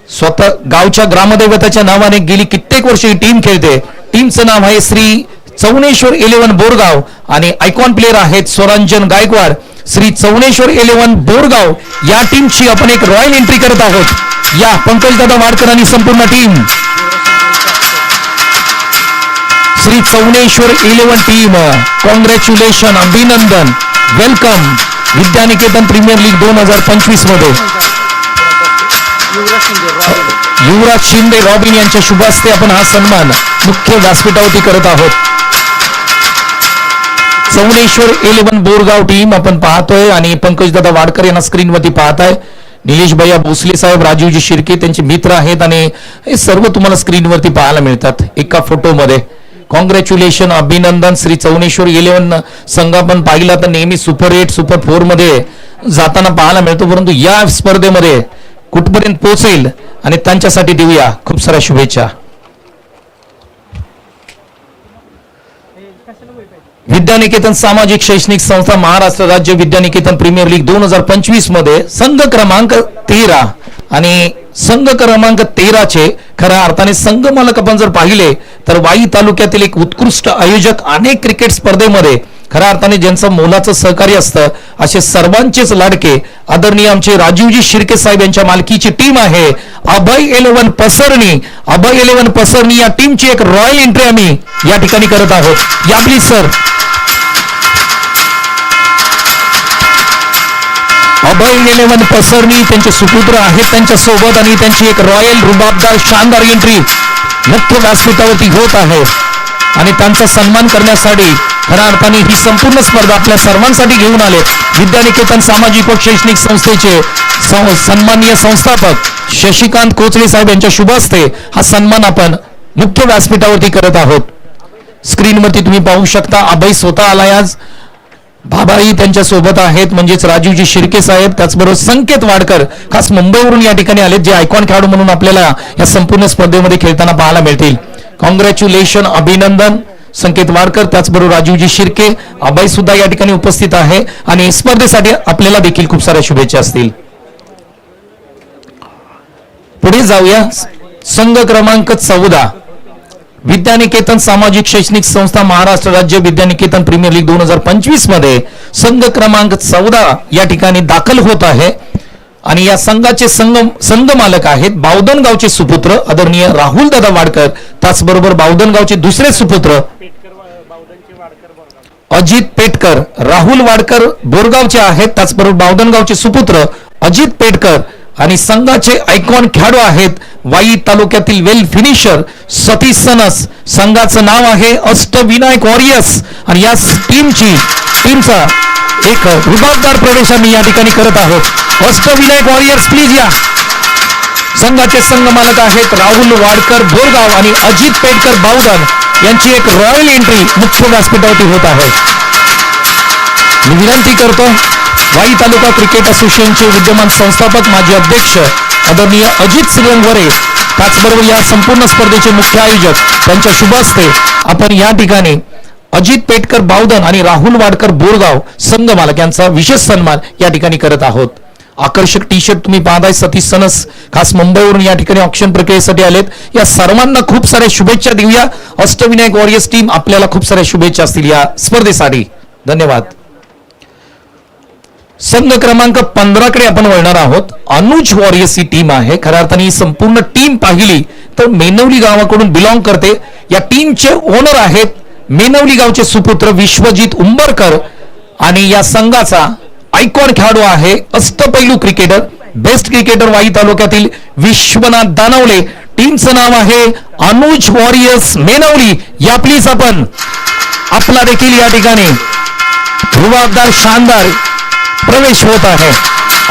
स्वतः गावच्या ग्रामदैवताच्या नावाने गेली कित्येक वर्ष ही टीम खेळते. टीमचं नाव आहे श्री चौनेश्वर 11 बोरगाव आणि आयकॉन प्लेअर आहेत स्वरांजन गायकवाड. श्री चौनेश्वर 11 बोरगाव या टीमची आपण एक रॉयल एंट्री करत आहोत. या पंकजदादा वाडकर आणि संपूर्ण टीम श्री चौनेश्वर 11 टीम कॉंग्रॅच्युलेशन, अभिनंदन, वेलकम विद्यानिकेतन प्रीमियर लीग 2025 मध्ये युवराज शिंदे रॉबिन यांच्या शुभ हस्ते आपण हा सन्मान मुख्य व्यासपीठावरती करत आहोत. चौनेश्वर 11 बोरगाव टीम आपण पाहतोय आणि पंकजदादा वाडकर यांना स्क्रीनवरती पाहताय. निलेश भैया भोसले साहेब राजीवजी शिर्के त्यांचे मित्र आहेत आणि हे सर्व तुम्हाला स्क्रीनवरती पाहायला मिळतात एका फोटोमध्ये. कॉंग्रॅच्युलेशन, अभिनंदन. श्री चौनेश्वर 11 संघ आपण पाहिला तर नेहमी सुपर 8 सुपर 4 मध्ये जाताना पाहायला मिळतो, परंतु या स्पर्धेमध्ये कुठपर्यंत पोहोचेल आणि त्यांच्यासाठी देऊया खूप साऱ्या शुभेच्छा. विद्यानिकेतन सामाजिक शैक्षणिक संस्था महाराष्ट्र राज्य विद्यानिकेतन प्रीमियर लीग 2025 मध्ये संघ क्रमांक 13 आणि संघ क्रमांक 13चे खऱ्या अर्थाने संघ मालक आपण जर पाहिले तर वाई तालुक्यातील एक उत्कृष्ट आयोजक अनेक क्रिकेट स्पर्धेमध्ये खऱ्या अर्थाने ज्यांचं मोलाचं सहकार्य असतं असे सर्वांचेच लाडके आदरणीय आमचे राजीवजी शिर्के साहेब यांच्या मालकीची टीम आहे अभय 11 पसरणी. अभय 11 पसरणी या टीमची एक रॉयल एंट्री आम्ही या ठिकाणी करत आहोत. या प्लीज सर. अभय 11 पसरणी त्यांचे सुपुत्र आहेत त्यांच्या सोबत आणि त्यांची एक रॉयल रुबाबदार शानदार एंट्री मुख्य व्यासपीठावरती होत आहे आणि त्यांचा सन्मान करण्यासाठी खऱ्या अर्थाने ही संपूर्ण स्पर्धा आपल्या सर्वांसाठी घेऊन आले विद्यानिकेतन सामाजिक व शैक्षणिक संस्थेचे सन्माननीय संस्थापक शशिकांत कोचले साहेब यांच्या शुभ हस्ते हा सन्मान आपण मुख्य व्यासपीठावरती करत आहोत. स्क्रीनवरती तुम्ही पाहू शकता अभय स्वतः आलाय आज. बाबाई त्यांच्या सोबत आहेत म्हणजेच राजीवजी शिर्के साहेब त्याचबरोबर संकेत वाडकर खास मुंबईवरून या ठिकाणी आलेत जे आयकॉन खेळाडू म्हणून आपल्याला या संपूर्ण स्पर्धेमध्ये खेळताना पाहायला मिळतील. कॉंग्रॅच्युलेशन अभिनंदन संकेत वाडकर त्याचबरोबर राजीवजी शिर्के अभय सुद्धा या ठिकाणी उपस्थित आहे आणि स्पर्धेसाठी आपल्याला देखील खूप साऱ्या शुभेच्छा असतील. पुढे जाऊया. संघ क्रमांक 14 विद्यानिकेतन सामाजिक शैक्षणिक संस्था महाराष्ट्र राज्य विद्यानिकेतन प्रीमियर लीग 2025 मध्ये संघ क्रमांक 14 या ठिकाणी दाखल होत आहे आणि या संघाचे संघ मालक आहेत बावधनगावचे सुपुत्र आदरणीय राहुल दादा वाडकर त्याचबरोबर बावधनगावचे दुसरे सुपुत्र अजित पेटकर. राहुल वाडकर बोरगावचे आहेत त्याचबरोबर बावधनगावचे सुपुत्र अजित पेटकर आणि संघाचे आयकॉन खेळाडू आहेत वाई तालुक्यातील वेल फिनिशर सतीश सनस. संघाचं नाव आहे अष्टविनायक वॉरियर्स आणि या टीमचा एक रुबाबदार प्रवेश आम्ही या ठिकाणी करत आहोत. अष्टविनायक वॉरियर्स प्लीज या. संघाचे संघ मालक आहेत राहुल वाडकर बोरगाव आणि अजित पेटकर बावधन यांची एक रॉयल एंट्री मुख्य व्यासपीठावरती होत आहे. मी विनंती करतो वाई तालुका क्रिकेट असोसिएशनचे विद्यमान संस्थापक माजी अध्यक्ष आदरणीय अजित श्रीरंगवरे त्याचबरोबर या संपूर्ण स्पर्धेचे मुख्य आयोजक त्यांच्या शुभ हस्ते आपण या ठिकाणी अजित पेटकर बावधन आणि राहुल वाडकर बोरगाव संघ मालक यांचा विशेष सन्मान या ठिकाणी करत आहोत. आकर्षक टी शर्ट तुम्ही पाहताय सतीश सनस खास मुंबईवरून या ठिकाणी ऑक्शन प्रक्रियेसाठी आलेत. या सर्वांना खूप साऱ्या शुभेच्छा देऊया. अष्टविनायक वॉरियर्स टीम आपल्याला खूप साऱ्या शुभेच्छा असतील या स्पर्धेसाठी. धन्यवाद. संघ क्रमांक 15 कडे आपण वळणार आहोत. अनुज वॉरियर्स ही टीम आहे. खऱ्या अर्थाने ही संपूर्ण टीम पाहिली तर मेनवली गावाकडून बिलॉंग करते. या टीमचे ओनर आहेत मेनवली गावचे सुपुत्र विश्वजित उंबरकर आणि या संघाचा आयकॉन खेळाडू आहे अष्टपैलू क्रिकेटर बेस्ट क्रिकेटर वाई तालुक्यातील विश्वनाथ दानवले. टीमचं नाव आहे अनुज वॉरियर्स मेनवली. या प्लीज आपण आपला देखील या ठिकाणी रुबाबदार शानदार प्रवेश होत आहे.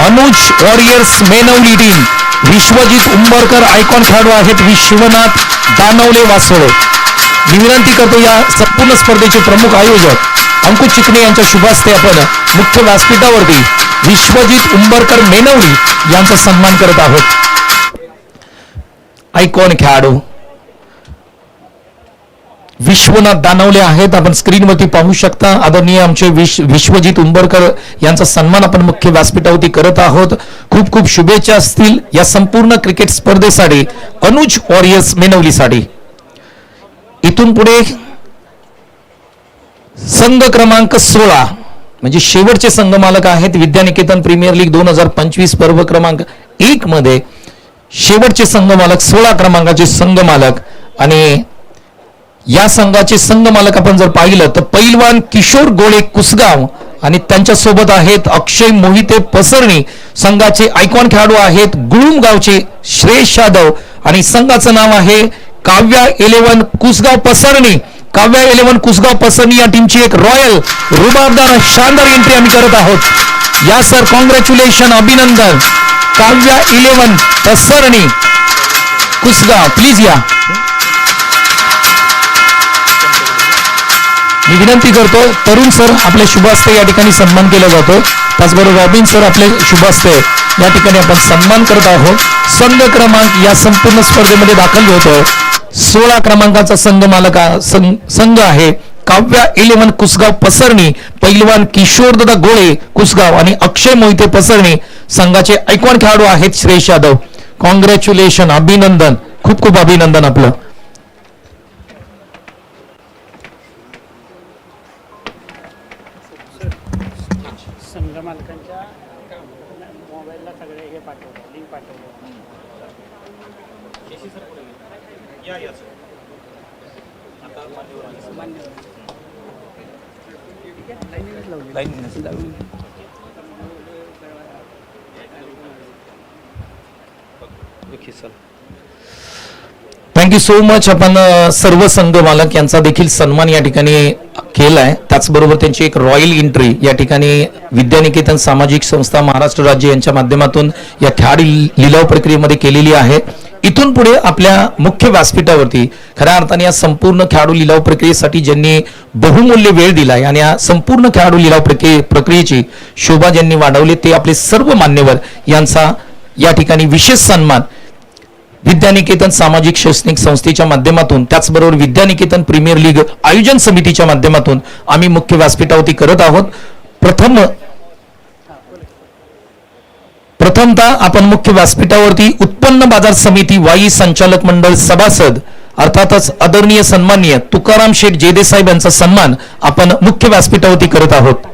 अनुज वॉरियर्स मेनवली टीम विश्वजित उंबरकर आयकॉन खेळाडू आहेत विश्वनाथ दानवले वासोळे. मी विनंती करतो या संपूर्ण स्पर्धेचे प्रमुख आयोजक अंकुश चिकणे यांच्या शुभ हस्ते आपण मुख्य व्यासपीठावरती विश्वजित उंबरकर मेनवली यांचा सन्मान करत आहोत. आयकॉन खेळाडू विश्वनाथ दानवले आहेत. आपण स्क्रीनवरती पाहू शकता. आदरणीय आमचे विश्वजित उंबरकर यांचा सन्मान आपण मुख्य व्यासपीठावरती करत आहोत. खूप खूप शुभेच्छा असतील या संपूर्ण क्रिकेट स्पर्धेसाठी अनुज वॉरियर्स मेनवलीसाठी. इथून पुढे संघ क्रमांक 16 म्हणजे शेवटचे संघ मालक आहेत विद्यानिकेतन प्रीमियर लीग 2025 पर्व क्रमांक 1 मध्ये शेवटचे संघ मालक 16 क्रमांकाचे संघ मालक आणि या संघाचे संघ मालक आपण जर पाहिलं तर पैलवान किशोर गोळे कुसगाव आणि त्यांच्या सोबत आहेत अक्षय मोहिते पसरणी. संघाचे आयकॉन खेळाडू आहेत गुळुम गावचे श्रेयश यादव आणि संघाचं नाव आहे काव्या 11 कुसगाव पसरणी. काव्या 11 कुसगाव पसरणी या टीमची एक रॉयल रुबाबदार शानदार एंट्री आम्ही करत आहोत. या सर कॉंग्रॅच्युलेशन अभिनंदन. काव्या 11 पसरणी कुसगाव प्लीज या. मी विनंती करतो तरुण सर आपल्या शुभ हस्ते या ठिकाणी सन्मान केला जातो. त्याचबरोबर रॉबिन सर आपले शुभ हस्ते या ठिकाणी आपण सन्मान करत आहोत. संघ क्रमांक या संपूर्ण स्पर्धेमध्ये दाखल होतोय 16 क्रमांकाचा संघ मालक संघ आहे काव्या 11 कुसगाव पसरणी. पैलवान किशोरदादा गोळे कुसगाव आणि अक्षय मोहिते पसरणी. संघाचे आयकॉन खेळाडू आहेत श्रेयश यादव. कॉंग्रॅच्युलेशन अभिनंदन. खूप खूप अभिनंदन आपलं. संघ मालकांच्या मोबाईलला सगळे हे पाठवलं, लिंक पाठवलं. मान्य. ठीक आहे, लाईनीवरच लावली. Thank you so much. आपण सर्व संघ मालक यांचा देखील सन्मान या ठिकाणी केलाय. त्याचबरोबर त्यांची एक रॉयल एंट्री या ठिकाणी विद्यानिकेतन सामाजिक संस्था महाराष्ट्र राज्य यांच्या माध्यमातून या खेळाडू लिलाव प्रक्रियेमध्ये केलेली आहे. इथून पुढे आपल्या मुख्य व्यासपीठावरती खऱ्या अर्थाने या संपूर्ण खेळाडू लिलाव प्रक्रियेसाठी ज्यांनी बहुमूल्य वेळ दिलाय आणि या संपूर्ण खेळाडू लिलाव प्रक्रियेची शोभा ज्यांनी वाढवली ते आपले सर्व मान्यवर यांचा या ठिकाणी विशेष सन्मान विद्यानिकेतन सामाजिक शैक्षणिक संस्थेच्या माध्यमातून त्याचबरोबर विद्यानिकेतन प्रीमियर लीग आयोजन समितीच्या माध्यमातून आम्ही मुख्य व्यासपीठावरती करत आहोत. प्रथमतः आपण मुख्य व्यासपीठावरती उत्पन्न बाजार समिती वाई संचालक मंडळ सभासद अर्थातच आदरणीय सन्माननीय तुकाराम शेठ जेदे साहेब यांचा सन्मान आपण मुख्य व्यासपीठावरती करत आहोत.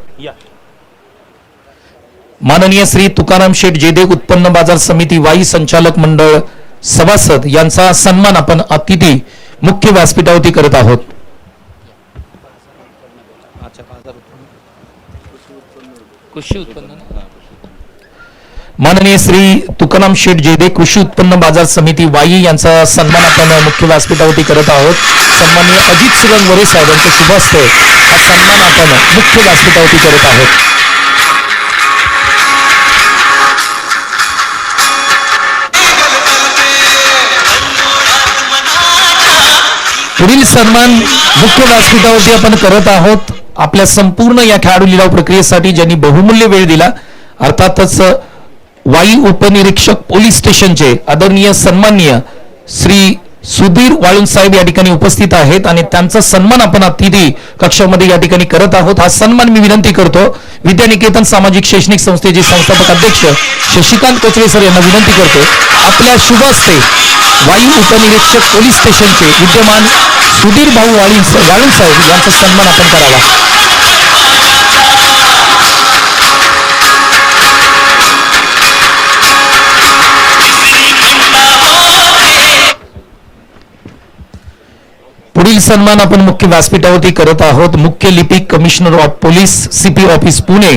माननीय श्री तुकाराम शेठ जेदे उत्पन्न बाजार समिती वाई संचालक मंडळ सभासद यांचा सन्मान आपण अतिथी मुख्य व्यासपीठावरती करत आहोत. कृषी उत्पन्न माननीय श्री तुकाराम शेठ जेदे कृषी उत्पन्न बाजार समिती वाई यांचा सन्मान आपण मुख्य व्यासपीठावरती करत आहोत. सन्माननीय अजित सुरंगवरे साहेब यांच्या शुभ हस्ते हा सन्मान आपण मुख्य व्यासपीठावरती करत आहोत. पुढील सन्मान मुख्य व्यासपीठावरती आपण करत आहोत. आपल्या संपूर्ण या खेळाडू लिलाव प्रक्रियेसाठी ज्यांनी बहुमूल्य वेळ दिला अर्थातच वाई उपनिरीक्षक पोलीस स्टेशनचे आदरणीय सन्माननीय श्री सुधीर वाळुंज साहेब या ठिकाणी उपस्थित आहेत आणि त्यांचा सन्मान आपण अतिथी कक्षामध्ये या ठिकाणी करत आहोत. हा सन्मान मी विनंती करतो विद्यानिकेतन सामाजिक शैक्षणिक संस्थेचे संस्थापक अध्यक्ष शशिकांत कोचरे सर यांना विनंती करतो आपल्या शुभ हस्ते वाई उपनिरीक्षक पोलीस स्टेशनचे विद्यमान सुधीर भाऊ वाळुंज साहेब यांचा सन्मान आपण करावा. पुढील सन्मान आपण मुख्य व्यासपीठावरती करत आहोत. मुख्य लिपिक commissioner of police CP office Pune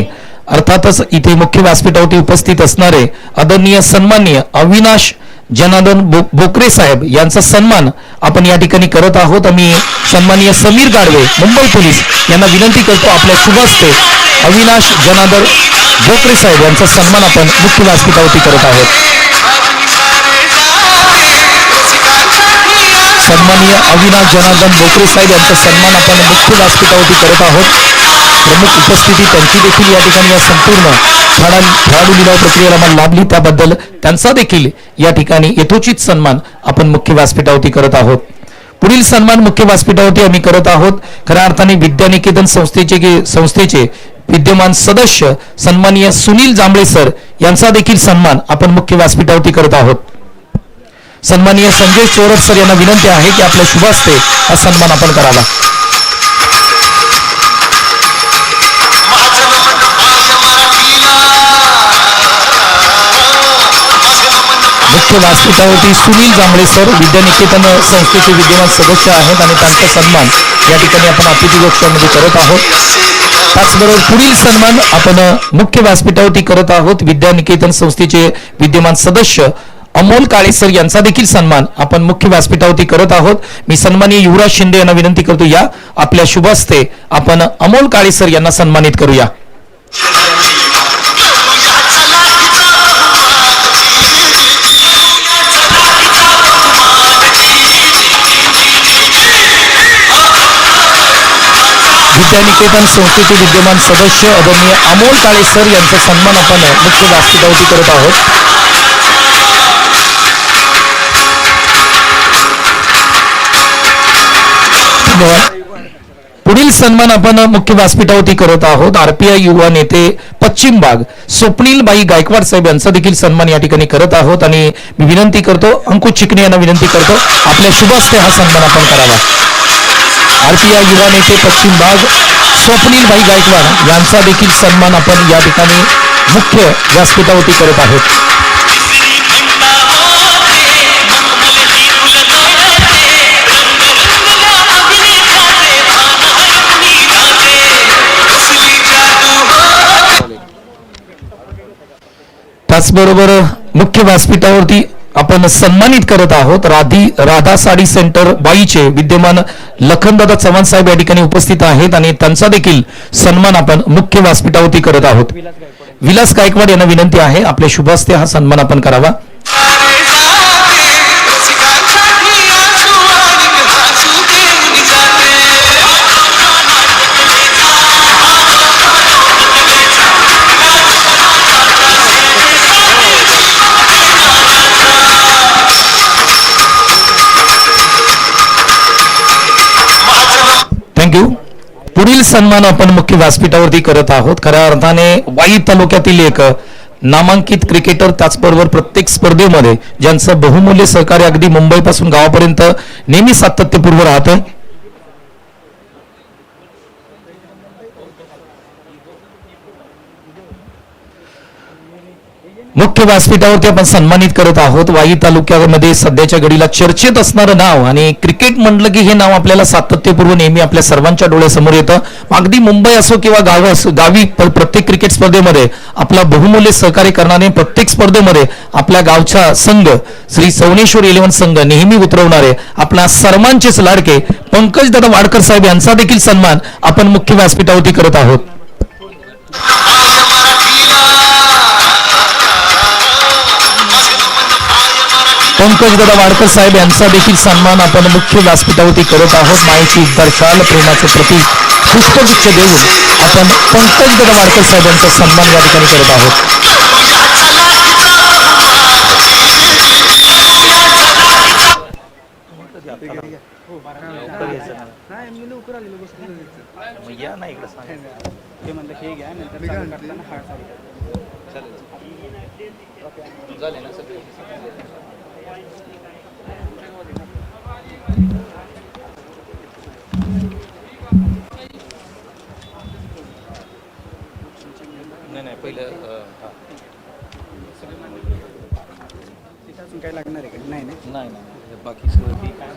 अर्थातच इथे मुख्य व्यासपीठावरती उपस्थित असणारे आदरणीय सन्माननीय अविनाश जनार्दन बोकरे साहेब यांचा सन्मान आपण या ठिकाणी करत आहोत. आम्ही सन्माननीय समीर गाडवे मुंबई पोलीस यांना विनंती करतो आपल्या शुभ हस्ते अविनाश जनार्दन बोकरे साहेब यांचा सन्मान आपण मुख्य व्यासपीठावरती करत आहोत. सन्माननीय अविनाश जनार्दन बोकरे साहेब यांचा सन्मान आपण मुख्य व्यासपीठावरती करत आहोत. प्रमुख उपस्थिती त्यांची देखील या ठिकाणी या संपूर्ण खेळाडू लिलाव प्रक्रियेला मला लाभली त्याबद्दल त्यांचा देखील या ठिकाणी यथोचित सन्मान आपण मुख्य व्यासपीठावरती करत आहोत. पुढील सन्मान मुख्य व्यासपीठावरती आम्ही करत आहोत. खऱ्या अर्थाने विद्यानिकेतन संस्थेचे विद्यमान सदस्य सन्माननीय सुनील जांभळे सर यांचा देखील सन्मान आपण मुख्य व्यासपीठावरती करत आहोत. सन्माननीय संजय चोरट सर यांना विनंती आहे की आपल्या शुभ हस्ते हा सन्मान आपण करावा. मुख्य व्यासपीठावरती सुनील जांभळे सर विद्यानिकेतन संस्थेचे विद्यमान सदस्य आहेत आणि त्यांचा सन्मान या ठिकाणी आपण अतिथी कक्षामध्ये करत आहोत. त्याचबरोबर पुढील सन्मान आपण मुख्य व्यासपीठावरती करत आहोत. विद्यानिकेतन संस्थेचे विद्यमान सदस्य अमोल काळे सर यांचा देखील सन्मान आपण मुख्य व्यासपीठावरती करत आहोत. मी सन्माननीय युवराज शिंदे यांना विनंती करतो या आपल्या शुभ हस्ते आपण अमोल काळे सर यांना सन्मानित करूया. विद्यानिकेतन संस्थेचे विद्यमान सदस्य आदरणीय अमोल काळे सर यांचा सन्मान आपण मुख्य व्यासपीठावरती करत आहोत. पुढील सन्मान आपण मुख्य व्यासपीठावरती करत आहोत. आरपीआय युवा नेते पश्चिम भाग स्वप्नीलबाई गायकवाड साहेब यांचा देखील सन्मान या ठिकाणी करत आहोत आणि मी विनंती करतो अंकुश चिकणे यांना विनंती करतो आपल्या शुभ हस्ते हा सन्मान आपण करावा. आरपीआय युवा नेते पश्चिम भाग स्वप्नील भाई गायकवाड यांचा देखील सन्मान आपण या ठिकाणी मुख्य व्यासपीठावरती करत आहोत. त्याचबरोबर मुख्य व्यासपीठावरती आपण सन्मानित करत आहोत राधा साडी सेंटर बाईचे विद्यमान लखनदादा चव्हाण साहेब या ठिकाणी उपस्थित आहेत आणि त्यांचा देखील सन्मान आपण मुख्य व्यासपीठावरती करत आहोत. विलास गायकवाड यांना विनंती आहे आपल्या शुभ हस्ते हा सन्मान आपण करावा. थँक्यू. पुढील सन्मान आपण मुख्य व्यासपीठावरती करत आहोत. खऱ्या अर्थाने वाई तालुक्यातील एक नामांकित क्रिकेटर, त्याचबरोबर प्रत्येक स्पर्धेमध्ये ज्यांचं बहुमूल्य सहकार्य अगदी मुंबईपासून गावापर्यंत नेहमी सातत्यपूर्व राहतं. मुख्य व्यासपीठावरती आपण सन्मानित करत आहोत. वाई तालुक्यामध्ये सध्याच्या घडीला चर्चेत असणारं नाव आणि क्रिकेट म्हटलं की हे नाव आपल्याला सातत्यपूर्व नेहमी आपल्या सर्वांच्या डोळ्यासमोर येतं. अगदी मुंबई असो किंवा गाव असो, गावी प्रत्येक क्रिकेट स्पर्धेमध्ये आपला बहुमूल्य सहकार्य करणारे, प्रत्येक स्पर्धेमध्ये आपल्या गावचा संघ श्री सवनेश्वर 11 संघ नेहमी उतरवणारे आपल्या सर्वांचेच लाडके पंकजदादा वाडकर साहेब यांचा देखील सन्मान आपण मुख्य व्यासपीठावरती करत आहोत. पंकजदादा वाडकर साहेब यांचा देखील सन्मान आपण मुख्य व्यासपीठावरती करत आहोत. मायेची उद्धार शाल, प्रेमाचे प्रतीक पुष्पगुच्छ देऊन आपण पंकजदादा वाडकर साहेब यांचा सन्मान या ठिकाणी करत आहोत. नाही पहिलं काय लागणार आहे का? नाही नाही बाकी सगळं ती काय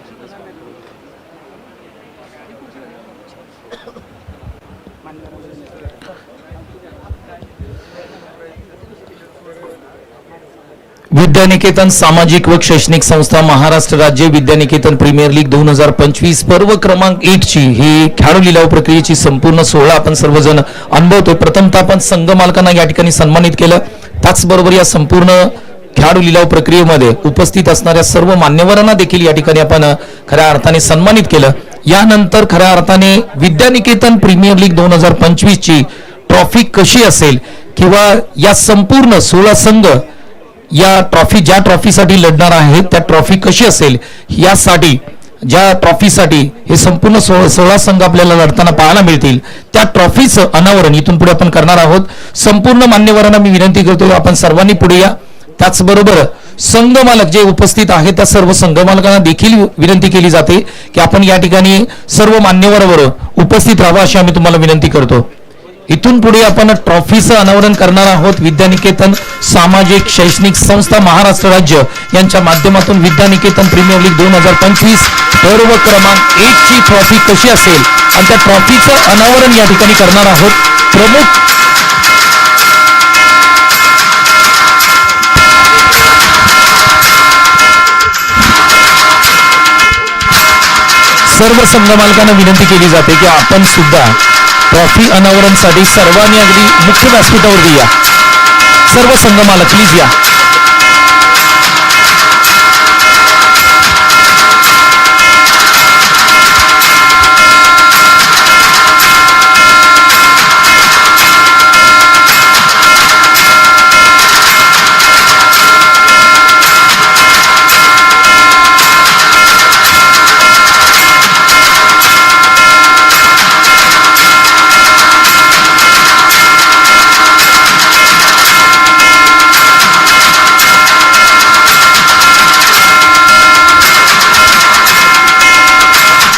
विद्यानिकेतन सामाजिक व शैक्षणिक संस्था महाराष्ट्र राज्य विद्यानिकेतन प्रीमियर लीग 2025 पर्व क्रमांक 1 ची ही खेळाडू लिलाव प्रक्रियेची संपूर्ण सोहळा आपण सर्वजण अनुभवतोय. प्रथमतः आपण संघ मालकांना या ठिकाणी सन्मानित केलं. त्याचबरोबर या संपूर्ण खेळाडू लिलाव प्रक्रियेमध्ये उपस्थित असणाऱ्या सर्व मान्यवरांना देखील या ठिकाणी आपण खऱ्या अर्थाने सन्मानित केलं. यानंतर खऱ्या अर्थाने विद्यानिकेतन प्रीमियर लीग 2025 ची ट्रॉफी कशी असेल किंवा या संपूर्ण 16 संघ या ज्या ट्रॉफीसाठी लढणार आहेत त्या ट्रॉफी कशी असेल यासाठी, ज्या ट्रॉफीसाठी हे संपूर्ण 16 संघ आपल्याला लढताना पाहायला मिळतील त्या ट्रॉफीचं अनावरण इथून पुढे आपण करणार आहोत. संपूर्ण मान्यवरांना मी विनंती करतो आपण सर्वांनी पुढे या. त्याचबरोबर संघ मालक जे उपस्थित आहेत त्या सर्व संघ मालकांना देखील विनंती केली जाते की आपण या ठिकाणी सर्व मान्यवरांवर उपस्थित राहावं अशी आम्ही तुम्हाला विनंती करतो. इथून पुढे आपण ट्रॉफीचं अनावरण करणार आहोत. विद्यानिकेतन सामाजिक शैक्षणिक संस्था महाराष्ट्र राज्य यांच्या माध्यमातून विद्यानिकेतन प्रीमियर लीग 2025 पर्व क्रमांक 1 ची ट्रॉफी कशी असेल आणि त्या ट्रॉफीचं अनावरण या ठिकाणी करणार आहोत. प्रमुख सर्व संघ मालकांना विनंती केली जाते की आपण सुद्धा ट्रॉफी अनावरणसाठी सर्वांनी अगदी मुख्य व्यासपीठावरती या. सर्व संघ मालक प्लीज या.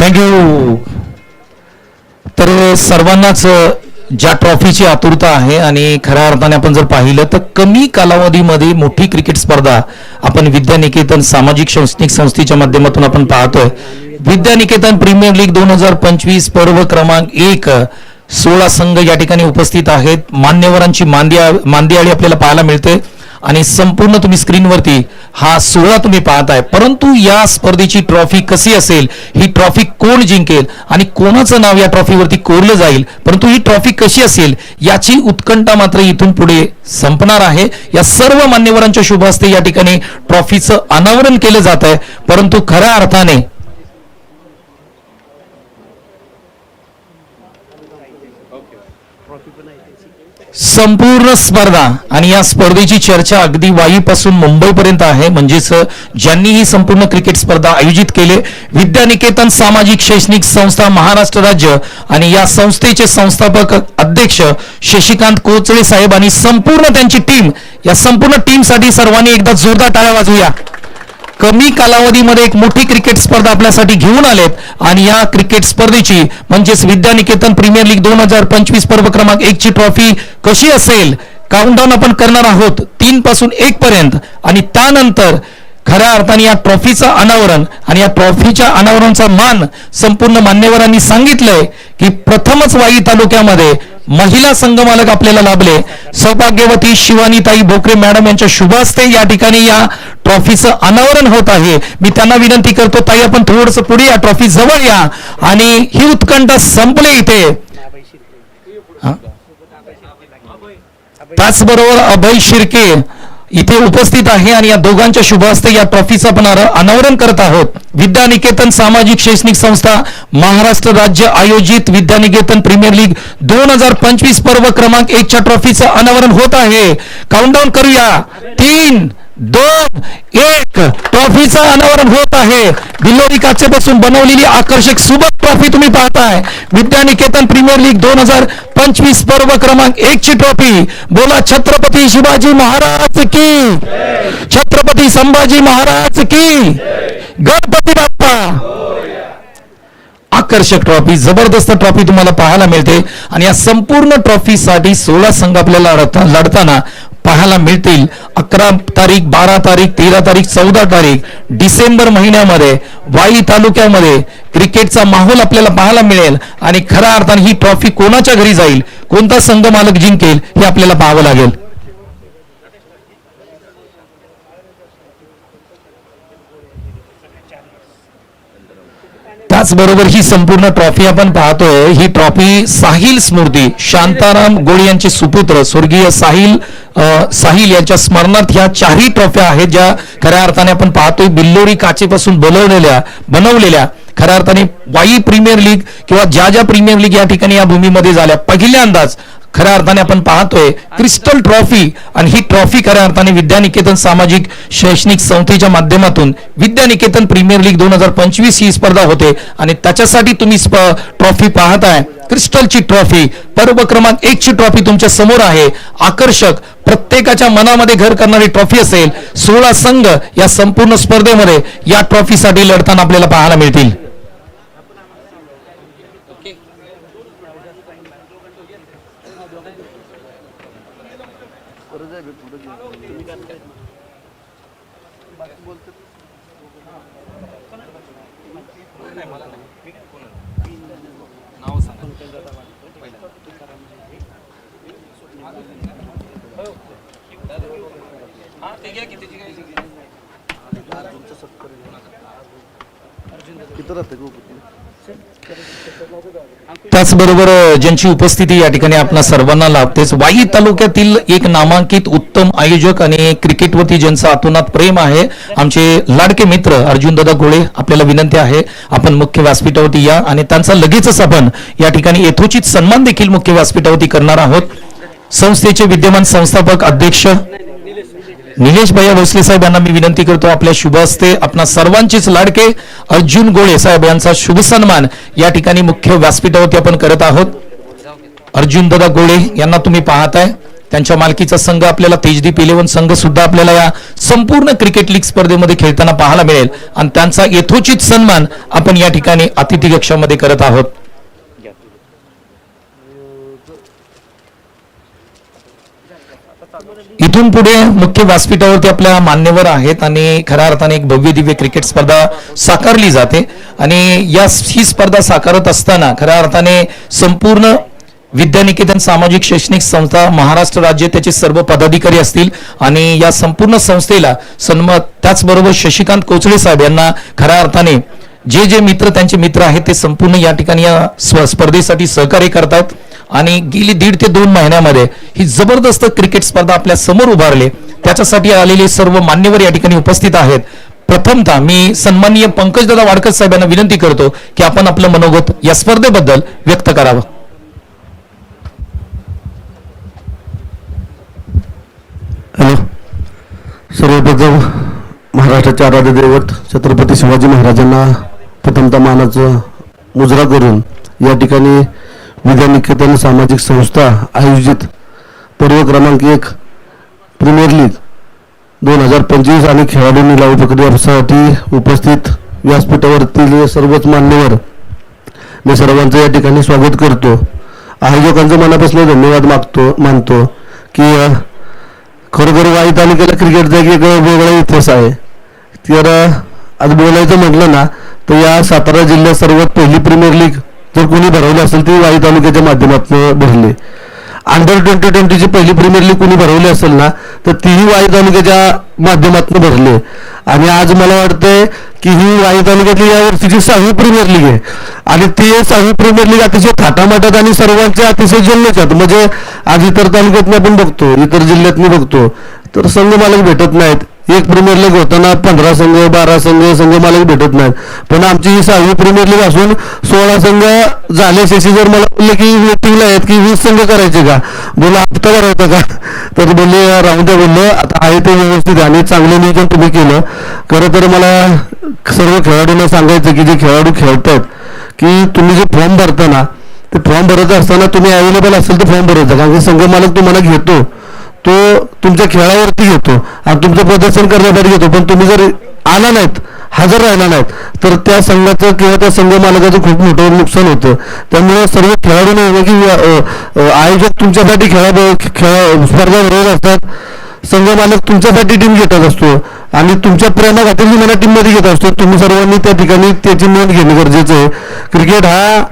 थँक्यू. तर सर्वांनाच ज्या ट्रॉफीची आतुरता आहे आणि खऱ्या अर्थाने आपण जर पाहिलं तर कमी कालावधीमध्ये मोठी क्रिकेट स्पर्धा आपण विद्यानिकेतन सामाजिक शैक्षणिक संस्थेच्या माध्यमातून आपण पाहतोय. विद्यानिकेतन प्रीमियर लीग 2025 पर्व क्रमांक 1 16 संघ या ठिकाणी उपस्थित आहेत. मान्यवरांची मांदियाळी आपल्याला पाहायला मिळते आणि संपूर्ण तुम्ही स्क्रीनवरती हा 16 तुम्ही पाहताय. परंतु या स्पर्धेची ट्रॉफी कशी असेल, ही ट्रॉफी कोण जिंकेल आणि कोणाचं नाव या ट्रॉफीवरती कोरलं जाईल, परंतु ही ट्रॉफी कशी असेल याची उत्कंठा मात्र इथून पुढे संपणार आहे. या सर्व मान्यवरांच्या शुभ हस्ते या ठिकाणी ट्रॉफीचं अनावरण केलं जात आहे. परंतु खऱ्या अर्थाने संपूर्ण स्पर्धा आणि या स्पर्धेची चर्चा अगदी वाईपासून मुंबईपर्यंत आहे. म्हणजेच ज्यांनी ही संपूर्ण क्रिकेट स्पर्धा आयोजित केले, विद्यानिकेतन सामाजिक शैक्षणिक संस्था महाराष्ट्र राज्य आणि या संस्थेचे संस्थापक अध्यक्ष शशिकांत कोचळे साहेब आणि संपूर्ण त्यांची टीम, या संपूर्ण टीमसाठी सर्वांनी एकदा जोरदार टाळ्या वाजवूया. कमी कालावधीमध्ये एक मोठी क्रिकेट स्पर्धा आपल्यासाठी घेऊन आलेत आणि या क्रिकेट स्पर्धेची म्हणजेच विद्यानिकेतन प्रीमियर लीग 2025 पर्व क्रमांक 1 ची ट्रॉफी कशी असेल, काउंटडाऊन आपण करणार आहोत 3 पासून 1 पर्यंत आणि त्यानंतर खऱ्या अर्थाने या ट्रॉफीचं अनावरण आणि या ट्रॉफीच्या अनावरणाचा मान संपूर्ण मान्यवरांनी सांगितलंय की प्रथमच वाई तालुक्यामध्ये महिला संघमालक आपल्याला लाभले. सौभाग्यवती शिवानीताई भोकरे मॅडम यांच्या शुभ हस्ते या ठिकाणी या ट्रॉफीचं अनावरण होत आहे. मी त्यांना विनंती करतो, ताई आपण थोडंसं पुढे या, ट्रॉफी जवळ या आणि ही उत्कंठा संपले इथे. त्याचबरोबर अभय शिर्के इथे उपस्थित आहे आणि या दोघांच्या शुभ हस्ते या ट्रॉफीचं आपण अनावरण करत आहोत. विद्यानिकेतन सामाजिक शैक्षणिक संस्था महाराष्ट्र राज्य आयोजित विद्यानिकेतन प्रीमियर लीग 2025 पर्व क्रमांक 1 च्या ट्रॉफीचं अनावरण होत आहे. काउंटडाऊन करूया. 3, 2, 1 ट्रॉफीचं अनावरण होत आहे. बिल्लोरी काचेपासून बनवलेली आकर्षक सुबक ट्रॉफी तुम्ही पाहताय. विद्यानिकेतन प्रीमियर लीग 2025 पर्व क्रमांक 1 ची ट्रॉफी. बोला छत्रपती शिवाजी महाराज की, छत्रपती संभाजी महाराज की, गणपती बाप्पा. आकर्षक ट्रॉफी, जबरदस्त ट्रॉफी तुम्हाला पाहायला मिळते आणि या संपूर्ण ट्रॉफीसाठी 16 संघ आपल्याला लढताना पाहायला मिळतील. 11 तारीख, 12 तारीख, 13 तारीख, 14 तारीख डिसेंबर महिन्यामध्ये वाई तालुक्यामध्ये क्रिकेटचा माहोल आपल्याला पाहायला मिळेल आणि खऱ्या अर्थाने ही ट्रॉफी कोणाच्या घरी जाईल, कोणता संघ मालक जिंकेल हे आपल्याला पाहावं लागेल. त्याचबरोबर ही संपूर्ण ट्रॉफी आपण पाहतोय, ही ट्रॉफी साहिल स्मृती शांताराम गोळे यांचे सुपुत्र स्वर्गीय साहिल यांच्या स्मरणार्थ ह्या 4ही ट्रॉफ्या आहेत, ज्या खऱ्या अर्थाने आपण पाहतोय बिल्लोरी काचेपासून बनवलेल्या खऱ्या अर्थाने वाई प्रीमियर लीग किंवा ज्या प्रीमियर लीग या ठिकाणी या भूमीमध्ये झाल्या पहिल्यांदाच खऱ्या अर्थाने आपण पाहतोय क्रिस्टल ट्रॉफी. आणि ही ट्रॉफी खऱ्या अर्थाने विद्यानिकेतन सामाजिक शैक्षणिक संस्थेच्या माध्यमातून विद्यानिकेतन प्रीमियर लीग 2025 ही स्पर्धा होते आणि त्याच्यासाठी तुम्ही ट्रॉफी पाहताय. क्रिस्टलची ट्रॉफी पर्व क्रमांक 1 ची ट्रॉफी तुमच्या समोर आहे. आकर्षक, प्रत्येकाच्या मनामध्ये घर करणारी ट्रॉफी असेल. 16 संघ या संपूर्ण स्पर्धेमध्ये या ट्रॉफीसाठी लढताना आपल्याला पाहायला मिळतील. त्याचबरोबर ज्यांची उपस्थिती या ठिकाणी आपल्या सर्वांना लाभतेच, वाई तालुक्यातील एक नामांकित उत्तम आयोजक आणि क्रिकेटवरती ज्यांचं अतोनात प्रेम आहे, आमचे लाडके मित्र अर्जुनदादा गोळे, आपल्याला विनंती आहे आपण मुख्य व्यासपीठावरती या आणि त्यांचा लगेचच आपण या ठिकाणी यथोचित सन्मान देखील मुख्य व्यासपीठावरती करणार आहोत. संस्थेचे विद्यमान संस्थापक अध्यक्ष निलेश भैया भोसले साहेब यांना मी विनंती करतो, आपल्या शुभ हस्ते आपणा सर्वांचेच लाडके अर्जुन गोळे साहेब यांचा शुभ सन्मान या ठिकाणी मुख्य व्यासपीठावरती आपण करत आहोत. अर्जुनदादा गोळे यांना तुम्ही पाहताय, त्यांच्या मालकीचा संघ आपल्याला तेजदीप 11 संघ सुद्धा आपल्याला या संपूर्ण क्रिकेट लीग स्पर्धेमध्ये खेळताना पाहायला मिळेल आणि त्यांचा यथोचित सन्मान आपण या ठिकाणी अतिथी कक्षामध्ये करत आहोत. इथून पुढे मुख्य व्यासपीठावरती आपल्या मान्यवर आहेत आणि खऱ्या अर्थाने एक भव्य दिव्य क्रिकेट स्पर्धा साकारली जाते आणि ही स्पर्धा साकारत असताना खऱ्या अर्थाने संपूर्ण विद्यानिकेतन सामाजिक शैक्षणिक संस्था महाराष्ट्र राज्य त्याचे सर्व पदाधिकारी असतील आणि या संपूर्ण संस्थेला त्याचबरोबर शशिकांत कोचळे साहेब यांना खऱ्या अर्थाने जे मित्र त्यांचे मित्र आहेत ते संपूर्ण या ठिकाणी या स्पर्धेसाठी सहकार्य करतात आणि गेली 1.5 ते 2 महिन्यामध्ये ही जबरदस्त क्रिकेट स्पर्धा आपल्या समोर उभारली त्याच्यासाठी आलेले सर्व मान्यवर या ठिकाणी उपस्थित आहेत. प्रथमतः मी सन्माननीय पंकजदादा वाडकर साहेबांना विनंती करतो की आपण आपलं मनोगत या स्पर्धेबद्दल व्यक्त करावं. हॅलो, सर्वप्रथम महाराष्ट्राचे आराध्य दैवत छत्रपती शिवाजी महाराजांना प्रथमतः मानाचं मुजरा करून या ठिकाणी विद्यानिकेतन सामाजिक संस्था आयोजित पर्व क्रमांक 1 प्रीमियर लीग 2025 आणि खेळाडू निलाव प्रक्रियेसाठी उपस्थित व्यासपीठावरतील सर्वच मान्यवर मी सर्वांचं या ठिकाणी स्वागत करतो. आयोजकांचं मनापासून धन्यवाद मानतो की खरोखर वाई तालुक्याला क्रिकेटचा एक वेगळा इतिहास आहे. तर आज बोलायचं म्हटलं ना तर या सातारा जिल्ह्यात सर्वात पहिली प्रीमियर लीग जर कोणी भरवली असेल ती वाई तालुक्याच्या माध्यमातून भरली. अंडर 2020ची पहिली प्रीमियर लीग कोणी भरवली असेल ना तर तीही वाई तालुक्याच्या माध्यमातून भरली आणि आज मला वाटतंय की ही वाई तालुक्यातली या वर्षीची 6वी प्रीमियर लीग आहे आणि ती 6वी प्रीमियर लीग अतिशय थाटामाटात आणि सर्वांच्या अतिशय जल्लोषात. म्हणजे आज इतर तालुक्यातनी आपण बघतो, इतर जिल्ह्यातनी बघतो तर संघ मालक भेटत नाहीत. एक प्रीमियर लीग होताना 15 संघ 12 संघ मालक भेटत नाहीत. पण आमची ही 6वी प्रीमियर लीग असून 16 संघ झाले. शेशी जर मला बोलले की वेटिंगला आहेत की 20 संघ करायचे का, बोला हप्ता भरायचा का, तर बोलले राहून द्या. बोललो आता आहे ते व्यवस्थित आणि चांगलं नियोजन तुम्ही केलं. खरं तर मला सर्व खेळाडूंना सांगायचं की जे खेळाडू खेळतात की तुम्ही जे फॉर्म भरता ना ते फॉर्म भरत असताना तुम्ही अवेलेबल असेल तर फॉर्म भरायचा. कारण की संघ मालक तुम्हाला घेतो तो तुमच्या खेळावरती घेतो आणि तुमचं प्रदर्शन करण्यासाठी घेतो. पण तुम्ही जर आला नाहीत, हजर राहिला नाहीत तर त्या संघाचं किंवा त्या संघ मालकाचं खूप मोठं नुकसान होतं. त्यामुळे सर्व खेळाडूंना की आयोजक तुमच्यासाठी स्पर्धा भरवत असतात, संघ मालक तुमच्यासाठी टीम घेतच असतो आणि तुमच्या प्रेमाखातीर मला टीममध्ये घेत असतो. तुम्ही सर्वांनी त्या ठिकाणी त्याची नोंद घेणे गरजेचं आहे. क्रिकेट हा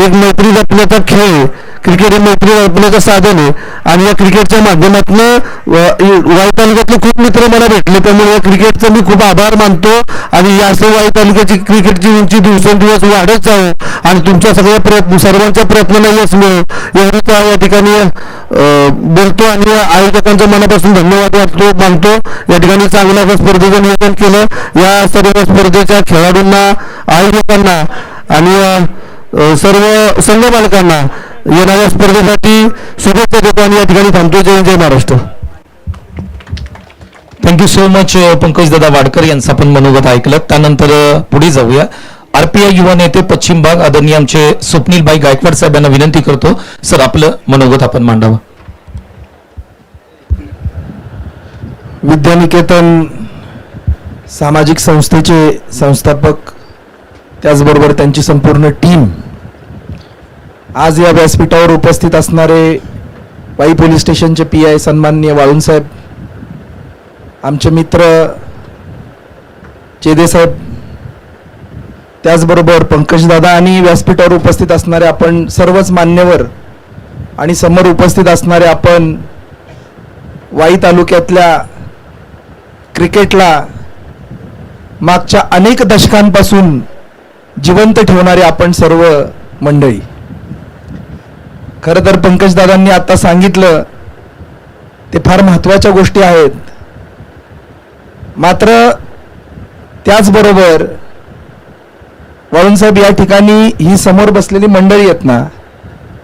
एक मैत्री जपण्याचा खेळ आहे. क्रिकेट हे मैत्री जपण्याचं साधन आहे आणि या क्रिकेटच्या माध्यमातून वाई तालुक्यातले खूप मित्र मला भेटले. त्यामुळे या क्रिकेटचा मी खूप आभार मानतो आणि या असं वाई तालुक्याची क्रिकेटची उंची दिवसेंदिवस वाढत जावं आणि तुमच्या सर्वांच्या प्रयत्नांना यश मिळो एवढंच या ठिकाणी बोलतो आणि आयोजकांच्या मनापासून धन्यवाद मानतो. या ठिकाणी चांगल्या स्पर्धेचं नियोजन केलं. या सर्व स्पर्धेच्या खेळाडूंना, आयोजकांना आणि सर्व संघ मालकांना येणाऱ्या स्पर्धेसाठी शुभेच्छा देतो आणि या ठिकाणी थांबतो. जय महाराष्ट्र. थँक्यू सो मच पंकजदादा वाडकर यांचं आपण मनोगत ऐकलं. त्यानंतर पुढे जाऊया. RPI युवा नेते पश्चिम भाग आदरणीय आमचे स्वप्नीलभाई गायकवाड साहेबांना विनंती करतो सर आपलं मनोगत आपण मांडावं. विद्यानिकेतन सामाजिक संस्थेचे संस्थापक त्याचबरोबर त्यांची संपूर्ण टीम आज या व्यासपीठावर उपस्थित असणारे वाई पोलीस स्टेशनचे PI सन्माननीय वाळुंज साहेब, आमचे मित्र चेदे साहेब, त्याचबरोबर पंकजदादा आणि व्यासपीठावर उपस्थित असणारे आपण सर्वच मान्यवर आणि समोर उपस्थित असणारे आपण वाई तालुक्यातल्या क्रिकेटला मागच्या अनेक दशकांपासून जिवंत ठेवणारे आपण सर्व मंडळी. खरं तर पंकजदादांनी आता सांगितलं ते फार महत्त्वाच्या गोष्टी आहेत. मात्र त्याचबरोबर वाळुंजसाहेब या ठिकाणी ही समोर बसलेली मंडळी आहेत ना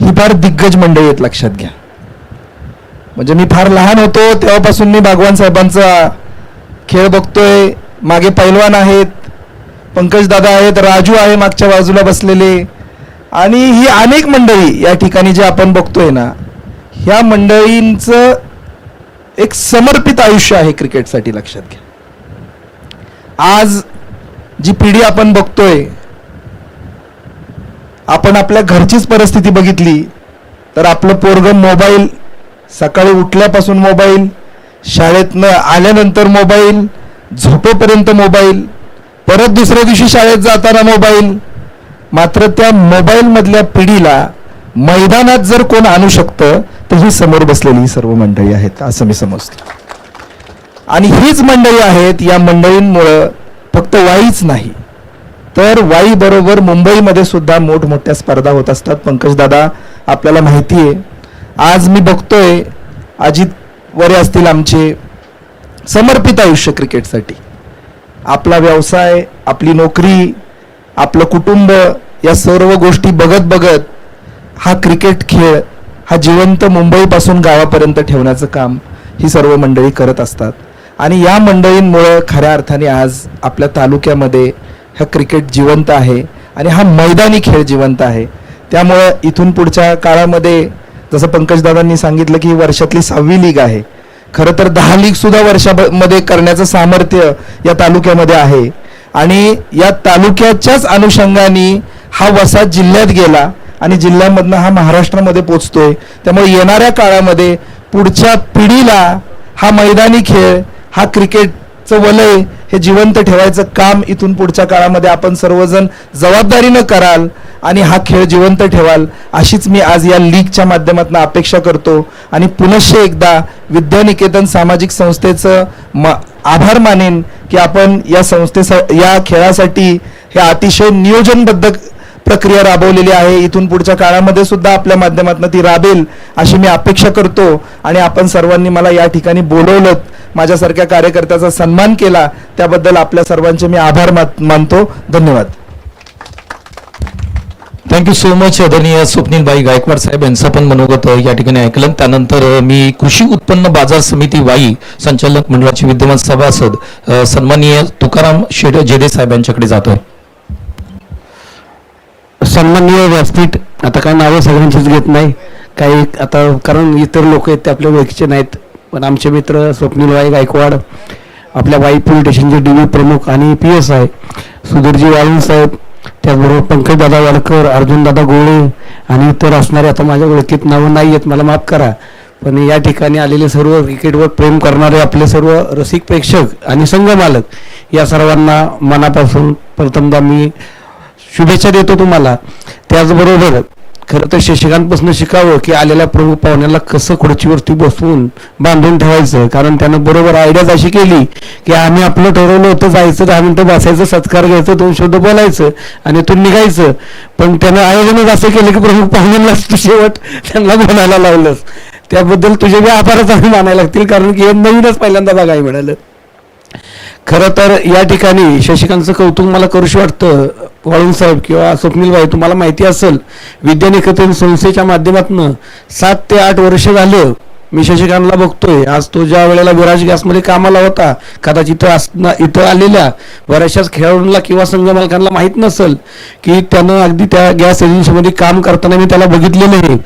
ही फार दिग्गज मंडळी आहेत, लक्षात घ्या. म्हणजे मी फार लहान होतो तेव्हापासून मी भगवान साहेबांचा खेळ बघतोय. मागे पैलवान आहेत, पंकजदादा आहेत, राजू आहे मागच्या बाजूला बसलेले आणि ही अनेक मंडळी या ठिकाणी जे आपण बघतोय ना ह्या मंडळींचं एक समर्पित आयुष्य आहे क्रिकेटसाठी, लक्षात घ्या. आज जी पिढी आपण बघतोय, आपण आपल्या घरचीच परिस्थिती बघितली तर आपलं पोरगं मोबाईल सकाळी उठल्यापासून मोबाईल, शाळेतनं आल्यानंतर मोबाईल, झोपेपर्यंत मोबाईल, परत दुसऱ्या दिवशी शाळेत जाताना मोबाईल. मात्र त्या मोबाईलमधल्या पिढीला मैदानात जर कोण आणू शकतं तर ही समोर बसलेली ही सर्व मंडळी आहेत असं मी समजतो. आणि हीच मंडळी आहेत. या मंडळींमुळं फक्त वाईच नाही तर वाई बरोबर मुंबईमध्ये सुद्धा मोठमोठ्या स्पर्धा होत असतात. पंकज दादा, आपल्याला माहिती आहे, आज मी बघतोय अजित वरे असतील आमचे, समर्पित आयुष्य क्रिकेटसाठी. आपला व्यवसाय, आपली नोकरी, आपलं कुटुंब या सर्व गोष्टी बघत बघत हा क्रिकेट खेळ हा जिवंत मुंबईपासून गावापर्यंत ठेवण्याचं काम ही सर्व मंडळी करत असतात. आणि या मंडळींमुळं खऱ्या अर्थाने आज आपल्या तालुक्यामध्ये हा क्रिकेट जिवंत आहे आणि हा मैदानी खेळ जिवंत आहे. त्यामुळं इथून पुढच्या काळामध्ये जसं पंकजदादांनी सांगितलं की ही वर्षातली 6वी लीग आहे. खरं तर 10 लीग सुद्धा वर्षामध्ये करण्याचं सामर्थ्य या तालुक्यामध्ये आहे. आणि या तालुक्याच्याच अनुषंगाने हा वसा जिल्ह्यात गेला आणि जिल्ह्यामधनं हा महाराष्ट्रामध्ये पोचतोय. त्यामुळे येणाऱ्या काळामध्ये पुढच्या पिढीला हा मैदानी खेळ, हा क्रिकेटचं वलय हे जिवंत ठेवायचं काम इथून पुढच्या काळामध्ये आपण सर्वजण जबाबदारीनं कराल आणि हा खेळ जिवंत ठेवाल अशीच मी आज या लीगच्या माध्यमातून अपेक्षा करतो. आणि पुनश्च एकदा विद्यानिकेतन सामाजिक संस्थेचं आभार मानेन की आपण या या खेळासाठी हे अतिशय नियोजनबद्ध प्रक्रिया राबवलेली आहे. इथून पुढच्या काळामध्ये सुद्धा आपल्या माध्यमातून ती राबेल अशी मी अपेक्षा करतो. आणि आपण सर्वांनी मला या ठिकाणी बोलवलं, माझ्यासारख्या कार्यकर्त्याचा सन्मान केला, त्याबद्दल आपल्या सर्वांचे मी आभार मानतो. धन्यवाद. Thank you so much. आदरणीय स्वप्नीलबाई गायकवाड साहेब यांचं पण मनोगत या ठिकाणी ऐकलं. त्यानंतर मी कृषी उत्पन्न बाजार समिती वाई संचालक मंडळाचे विद्यमान सभासद सन्माननीय तुकाराम शेठ जेदे साहेब यांच्याकडे जातोय. सन्माननीय व्यासपीठ, आता काय नावं सगळ्यांचीच घेत नाही, काही आता कारण इतर लोक आहेत ते आपल्या ओळखीचे नाहीत, पण आमचे मित्र स्वप्नीलबाई गायकवाड, आपल्या वाई पोलीस स्टेशनचे DV प्रमुख आणि PSI सुधीरजी वाळून साहेब, त्याचबरोबर पंकजदादा वाडकर, अर्जुनदादा गोळे आणि इतर असणारे आता माझ्या ओळखीत नावं नाही आहेत, मला माफ करा. पण या ठिकाणी आलेले सर्व क्रिकेटवर प्रेम करणारे आपले सर्व रसिक प्रेक्षक आणि संघ मालक या सर्वांना मनापासून प्रथमतः मी शुभेच्छा देतो तुम्हाला. त्याचबरोबर खरं तर शशिकांतपासून शिकावं की आलेल्या प्रमुख पाहुण्याला कसं खुर्चीवरती बसवून बांधून ठेवायचं. कारण त्यानं बरोबर आयडियाच अशी केली की आम्ही आपलं ठरवलं होतं जायचं, 10 मिनिटं बसायचं, सत्कार घ्यायचं, 2 शब्द बोलायचं आणि इथून निघायचं. पण त्यानं आयोजनच असं केलं की प्रमुख पाहुण्यांना शेवट त्यांना बोलायला लावलंच. त्याबद्दल तुझे बी आभारच आम्ही मानायला लागतील, कारण की हे नवीनच पहिल्यांदा बघायला मिळालं. खरं तर या ठिकाणी शशिकांतचं कौतुक मला करूशी वाटतं. वाळून साहेब किंवा स्वप्नीलबाई, तुम्हाला माहिती असेल विद्यानिकेतन संस्थेच्या माध्यमातून 7 ते 8 वर्ष झालं मी शशिकांतला बघतोय. आज तो ज्या वेळेला विराज गॅसमध्ये कामाला होता, कदाचित इथं आलेल्या बऱ्याचशाच खेळाडूंना किंवा संघ मालकांना माहीत नसेल की त्यानं अगदी त्या गॅस एजन्सीमध्ये काम करताना मी त्याला बघितलेलं आहे.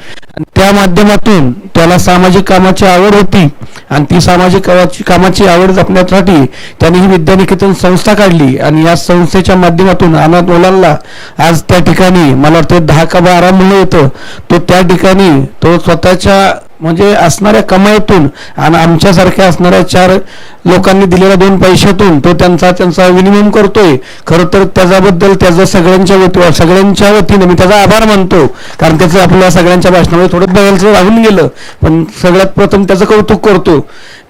त्या माध्यमातून त्याला सामाजिक कामाची आवड होती आणि ती सामाजिक कामाची आवड जपण्यासाठी त्यांनी ही विद्यानिकेतन संस्था काढली आणि या संस्थेच्या माध्यमातून अनाथ मुलांना आज त्या ठिकाणी मला वाटतं 10 का 12 मुलं येतं. तो त्या ठिकाणी तो स्वतःच्या म्हणजे असणाऱ्या कमाईतून आणि आमच्यासारख्या असणाऱ्या 4 लोकांनी दिलेल्या 2 पैशातून तो त्यांचा विनिमय करतोय. खरं तर त्याच्याबद्दल त्याचं सगळ्यांच्या वतीने मी त्याचा आभार मानतो, कारण त्याचं आपल्या सगळ्यांच्या भाषणामध्ये थोडं बदलचं राहून गेलं, पण सगळ्यात प्रथम त्याचं कौतुक करतो.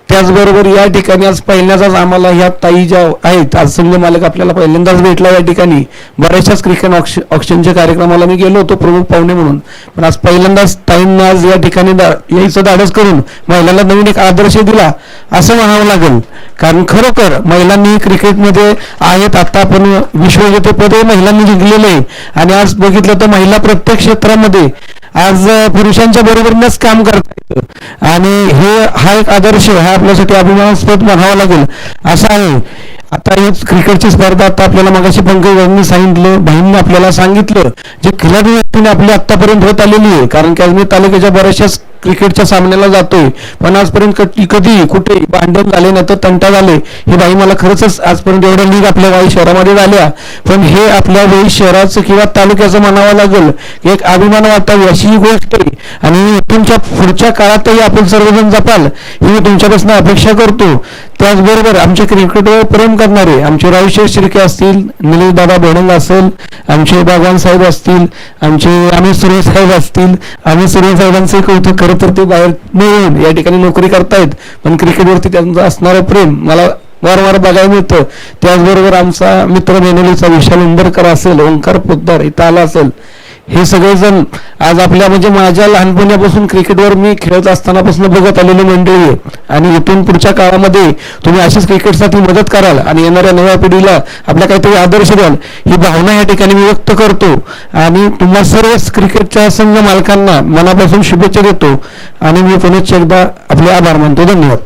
त्याचबरोबर या ठिकाणी आज पहिल्यांदाच आम्हाला ह्या ताई ज्या आहेत, आज संघ मालक आपल्याला पहिल्यांदाच भेटला या ठिकाणी. बऱ्याचशाच क्रिकेट ऑक्शनच्या कार्यक्रमाला मी गेलो होतो प्रमुख पाहुणे म्हणून, पण आज पहिल्यांदाच ताईंना आज या ठिकाणी यायचं धाडस करून महिलांना नवीन एक आदर्श दिला असं म्हणावं लागेल. कारण खरोखर महिलांनी क्रिकेटमध्ये आहेत, आता आपण विश्वविजेतेपद महिलांनी जिंकलेलं आहे आणि आज बघितलं तर महिला प्रत्येक क्षेत्रामध्ये आज पुरुषांच्या बरोबरीनेच काम करतात आणि हा एक आदर्श हा आपल्यासाठी अभिमानास्पद म्हणावा लागेल असं आहे. आता ही क्रिकेटची स्पर्धा आता आपल्याला मगाशी पंकजांनी सांगितलं, भाईंनी आपल्याला सांगितलं, जे खिलाडी व्यक्तीने आपली आतापर्यंत होत आलेली आहे. कारण की आज मी तालुक्याच्या बऱ्याचशाच क्रिकेटच्या सामन्याला जातोय, पण आजपर्यंत कधी कुठे भांडण झाले नाही तर तंटा झाले हे बाई मला खरंच आजपर्यंत एवढ्या लीग आपल्या वाई शहरामध्ये झाल्या, पण हे आपल्या वाई शहराचं किंवा तालुक्याचं म्हणावं लागेल एक अभिमान वाटावी अशी ही गोष्ट आहे. आणि तुमच्या पुढच्या काळातही आपण सर्वजण जपाल ही मी तुमच्यापासून अपेक्षा करतो. त्याचबरोबर आमच्या क्रिकेटवर प्रेम करणारे आमचे राहुल शिर्के असतील, निलेश दादा भोणंग असेल, आमचे भगवान साहेब असतील, आमचे आम्ही सूर्य साहेब असतील, आम्ही सूर्य साहेबांचे कौतुक खरं तर ते बाहेर मिळून या ठिकाणी नोकरी करतायत, पण क्रिकेटवरती त्यांचं असणारं प्रेम मला वारंवार बघायला मिळतं. त्याचबरोबर आमचा मित्र मेनोलीचा विशाल उंबरकर असेल, ओंकार पोद्दार इथं आला असेल, हे सगळेजण आज आपल्या म्हणजे माझ्या लहानपणापासून क्रिकेटवर मी खेळत असतानापासून बघत आलेली मंडळी आहे. आणि इथून पुढच्या काळामध्ये तुम्ही अशीच क्रिकेटसाठी मदत कराल आणि येणाऱ्या नव्या पिढीला आपल्या काहीतरी आदर्श द्याल ही भावना या ठिकाणी मी व्यक्त करतो. आणि तुम्हा सर्वच क्रिकेटच्या संघ मालकांना मनापासून शुभेच्छा देतो आणि मी पुनश्च एकदा आपले आभार मानतो. धन्यवाद.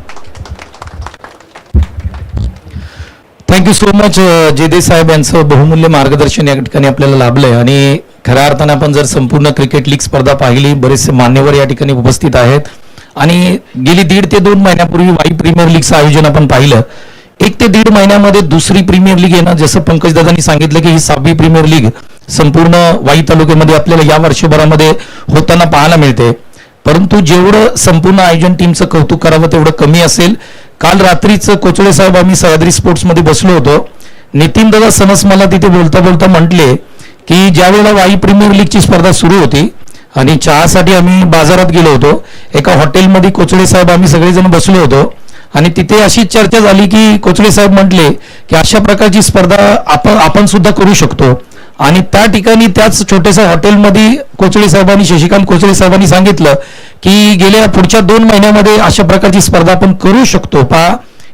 थँक्यू सो मच जयदेव साहेब यांचं बहुमूल्य मार्गदर्शन या ठिकाणी आपल्याला लाभलंय. आणि खऱ्या अर्थाने आपण जर संपूर्ण क्रिकेट लीग स्पर्धा पाहिली, बरेचसे मान्यवर या ठिकाणी उपस्थित आहेत. आणि गेली 1.5 ते 2 महिन्यापूर्वी वाई प्रीमियर लीगचं आयोजन आपण पाहिलं. 1 ते 1.5 महिन्यामध्ये दुसरी प्रीमियर लीग आहे ना, जसं पंकजदादांनी सांगितलं की ही 6वी प्रीमियर लीग संपूर्ण वाई तालुक्यामध्ये आपल्याला या वर्षभरामध्ये होताना पाहायला मिळते. परंतु जेवढं संपूर्ण आयोजन टीमचं कौतुक करावं तेवढं कमी असेल. काल रात्रीच कोचळे साहेब आम्ही सह्याद्री स्पोर्ट्समध्ये बसलो होतो. नितीन दादा सनस मला तिथे बोलता बोलता म्हटले की ज्यावेळेला वाई प्रीमियर लीगची स्पर्धा सुरू होती आणि चहासाठी आम्ही बाजारात गेलो होतो, एका हॉटेलमध्ये कोचळे साहेब आम्ही सगळेजण बसलो होतो आणि तिथे अशी चर्चा झाली की कोचळे साहेब म्हटले की अशा प्रकारची स्पर्धा आपण सुद्धा करू शकतो. आणि त्या ठिकाणी त्याच छोट्याशा हॉटेलमध्ये कोचळे साहेबांनी, शशिकांत कोचळे साहेबांनी सांगितलं की गेल्या पुढच्या 2 महिन्यामध्ये अशा प्रकारची स्पर्धा आपण करू शकतो.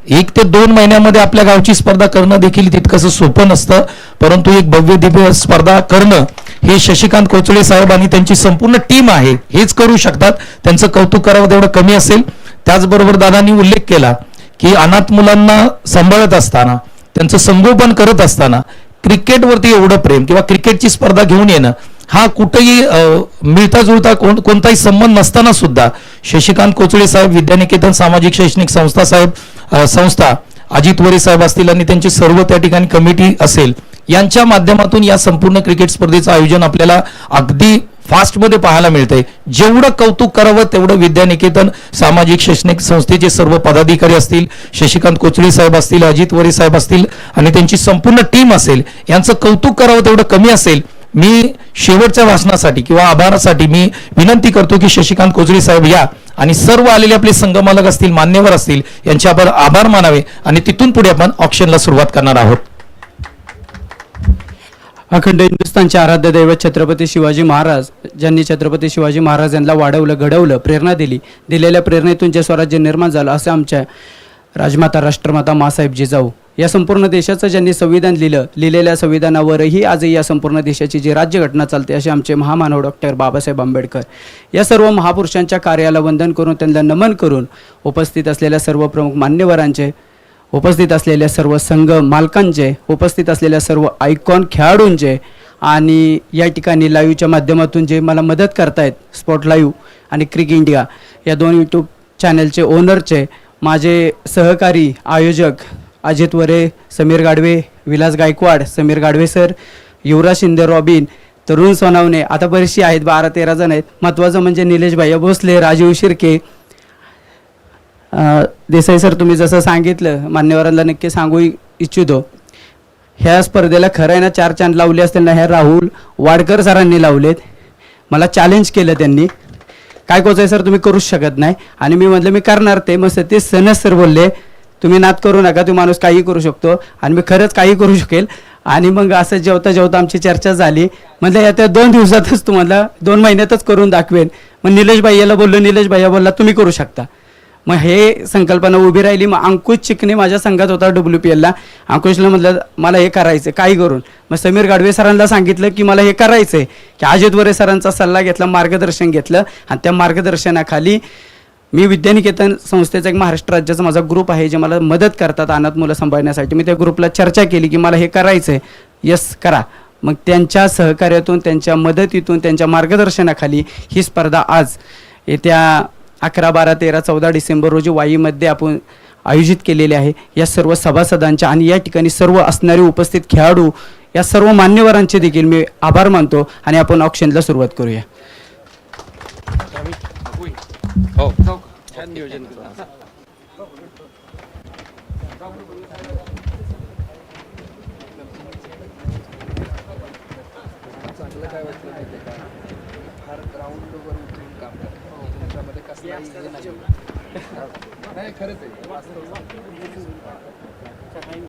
1 ते 2 महिन्यामध्ये आपल्या गावची स्पर्धा करणं देखील तितकंसं सोपं नसतं, परंतु एक भव्य दिव्य स्पर्धा करणं हे शशिकांत कोचळे साहेब आणि त्यांची संपूर्ण टीम आहे हेच करू शकतात. त्यांचं कौतुक करावं तेवढं कमी असेल. त्याचबरोबर दादांनी उल्लेख केला की अनाथ मुलांना सांभाळत असताना, त्यांचं संगोपन करत असताना क्रिकेटवरती एवढं प्रेम किंवा क्रिकेटची स्पर्धा घेऊन येणं हा कुठेही मिळता जुळता कोणताही संबंध नसताना सुद्धा शशिकांत कोचळे साहेब, विद्यानिकेतन सामाजिक शैक्षणिक संस्था अजित वरे साहेब असतील आणि त्यांची सर्व त्या ठिकाणी कमिटी असेल, यांच्या माध्यमातून या संपूर्ण क्रिकेट स्पर्धेचं आयोजन आपल्याला अगदी फास्टमध्ये पाहायला मिळतंय. जेवढं कौतुक करावं तेवढं विद्यानिकेतन सामाजिक शैक्षणिक संस्थेचे सर्व पदाधिकारी असतील, शशिकांत कोचळे साहेब असतील, अजित वरे साहेब असतील आणि त्यांची संपूर्ण टीम असेल, यांचं कौतुक करावं तेवढं कमी असेल. मी शेवटच्या भाषणासाठी किंवा आभारासाठी मी विनंती करतो की शशिकांत कोचळे साहेब या आणि सर्व आलेले आपले संघमालक असतील, मान्यवर असतील, यांचे आपण आभार मानावे आणि तिथून पुढे आपण ऑक्शनला सुरुवात करणार आहोत. अखंड हिंदुस्थानचे आराध्य दैवत छत्रपती शिवाजी महाराज, ज्यांनी छत्रपती शिवाजी महाराज यांना वाढवलं, घडवलं, प्रेरणा दिली, दिलेल्या प्रेरणेतून जे स्वराज्य निर्माण झालं, असं आमच्या राजमाता राष्ट्रमाता माँसाहेब जिजाऊ या संपूर्ण देशाचं ज्यांनी संविधान लिहिलेल्या संविधानावरही आजही या संपूर्ण देशाची जी राज्यघटना चालते असे आमचे महामानव डॉक्टर बाबासाहेब आंबेडकर या सर्व महापुरुषांच्या कार्याला वंदन करून, त्यांना नमन करून, उपस्थित असलेल्या सर्व प्रमुख मान्यवरांचे, उपस्थित असलेल्या सर्व संघ मालकांचे, उपस्थित असलेल्या सर्व आयकॉन खेळाडूंचे आणि या ठिकाणी लाईव्हच्या माध्यमातून जे मला मदत करतायत, स्पॉट लाईव्ह आणि क्रिक इंडिया या 2 यूट्यूब चॅनलचे ओनरचे, माझे सहकारी आयोजक अजित वरे, समीर गाडवे, विलास गायकवाड, समीर गाडवे सर, युवराज शिंदे, रॉबिन, तरुण सोनावणे, आता बरीचशी आहेत, 12-13 जण आहेत. महत्त्वाचं म्हणजे निलेश भैया भोसले, राजीव शिर्के, देसाई सर, तुम्ही जसं सांगितलं मान्यवरांना नक्की सांगू इच्छितो. ह्या स्पर्धेला खरं आहे ना 4 चांद लावले असतील ना, ह्या राहुल वाडकर सरांनी लावलेत. मला चॅलेंज केलं त्यांनी, काय कोचाय सर तुम्ही करूच शकत नाही, आणि मी म्हटलं मी करणार ते. मग ते सनस सर बोलले तुम्ही नाद करू नका, तो माणूस काही करू शकतो, आणि मी खरंच काही करू शकेल. आणि मग असं जेवता जेवता आमची चर्चा झाली. म्हटलं या त्या 2 दिवसातच तुम्हाला 2 महिन्यातच करून दाखवेन. मग निलेश भैयाला बोललो, निलेश भैया बोलला तुम्ही करू शकता. मग हे संकल्पना उभी राहिली. मग अंकुश चिकणे माझ्या संघात होता WPLला. अंकुशला म्हटलं मला हे करायचं काही करून. मग समीर गाडवे सरांना सांगितलं की मला हे करायचं आहे, की अजित वरे सरांचा सल्ला घेतला, मार्गदर्शन घेतलं, आणि त्या मार्गदर्शनाखाली मी विद्यानिकेतन संस्थेचा एक महाराष्ट्र राज्याचा माझा ग्रुप आहे जे मला मदत करतात अनाथ मुलं सांभाळण्यासाठी. मी त्या ग्रुपला चर्चा केली की मला हे करायचं आहे, यस करा. मग त्यांच्या सहकार्यातून, त्यांच्या मदतीतून, त्यांच्या मार्गदर्शनाखाली ही स्पर्धा आज येत्या 11, 12, 13, 14 डिसेंबर रोजी वाईमध्ये आपण आयोजित केलेले आहे. या सर्व सभासदांच्या आणि या ठिकाणी सर्व असणारे उपस्थित खेळाडू या सर्व मान्यवरांचे देखील मी आभार मानतो आणि आपण ऑक्शनला सुरुवात करूया. हो छान नियोजन केलं. चांगलं काय वाटलं माहिती का, फार ग्राउंडवर उतरून काम करतो, त्याच्यामध्ये कसलाही नाही खरंच आहे वास्तव.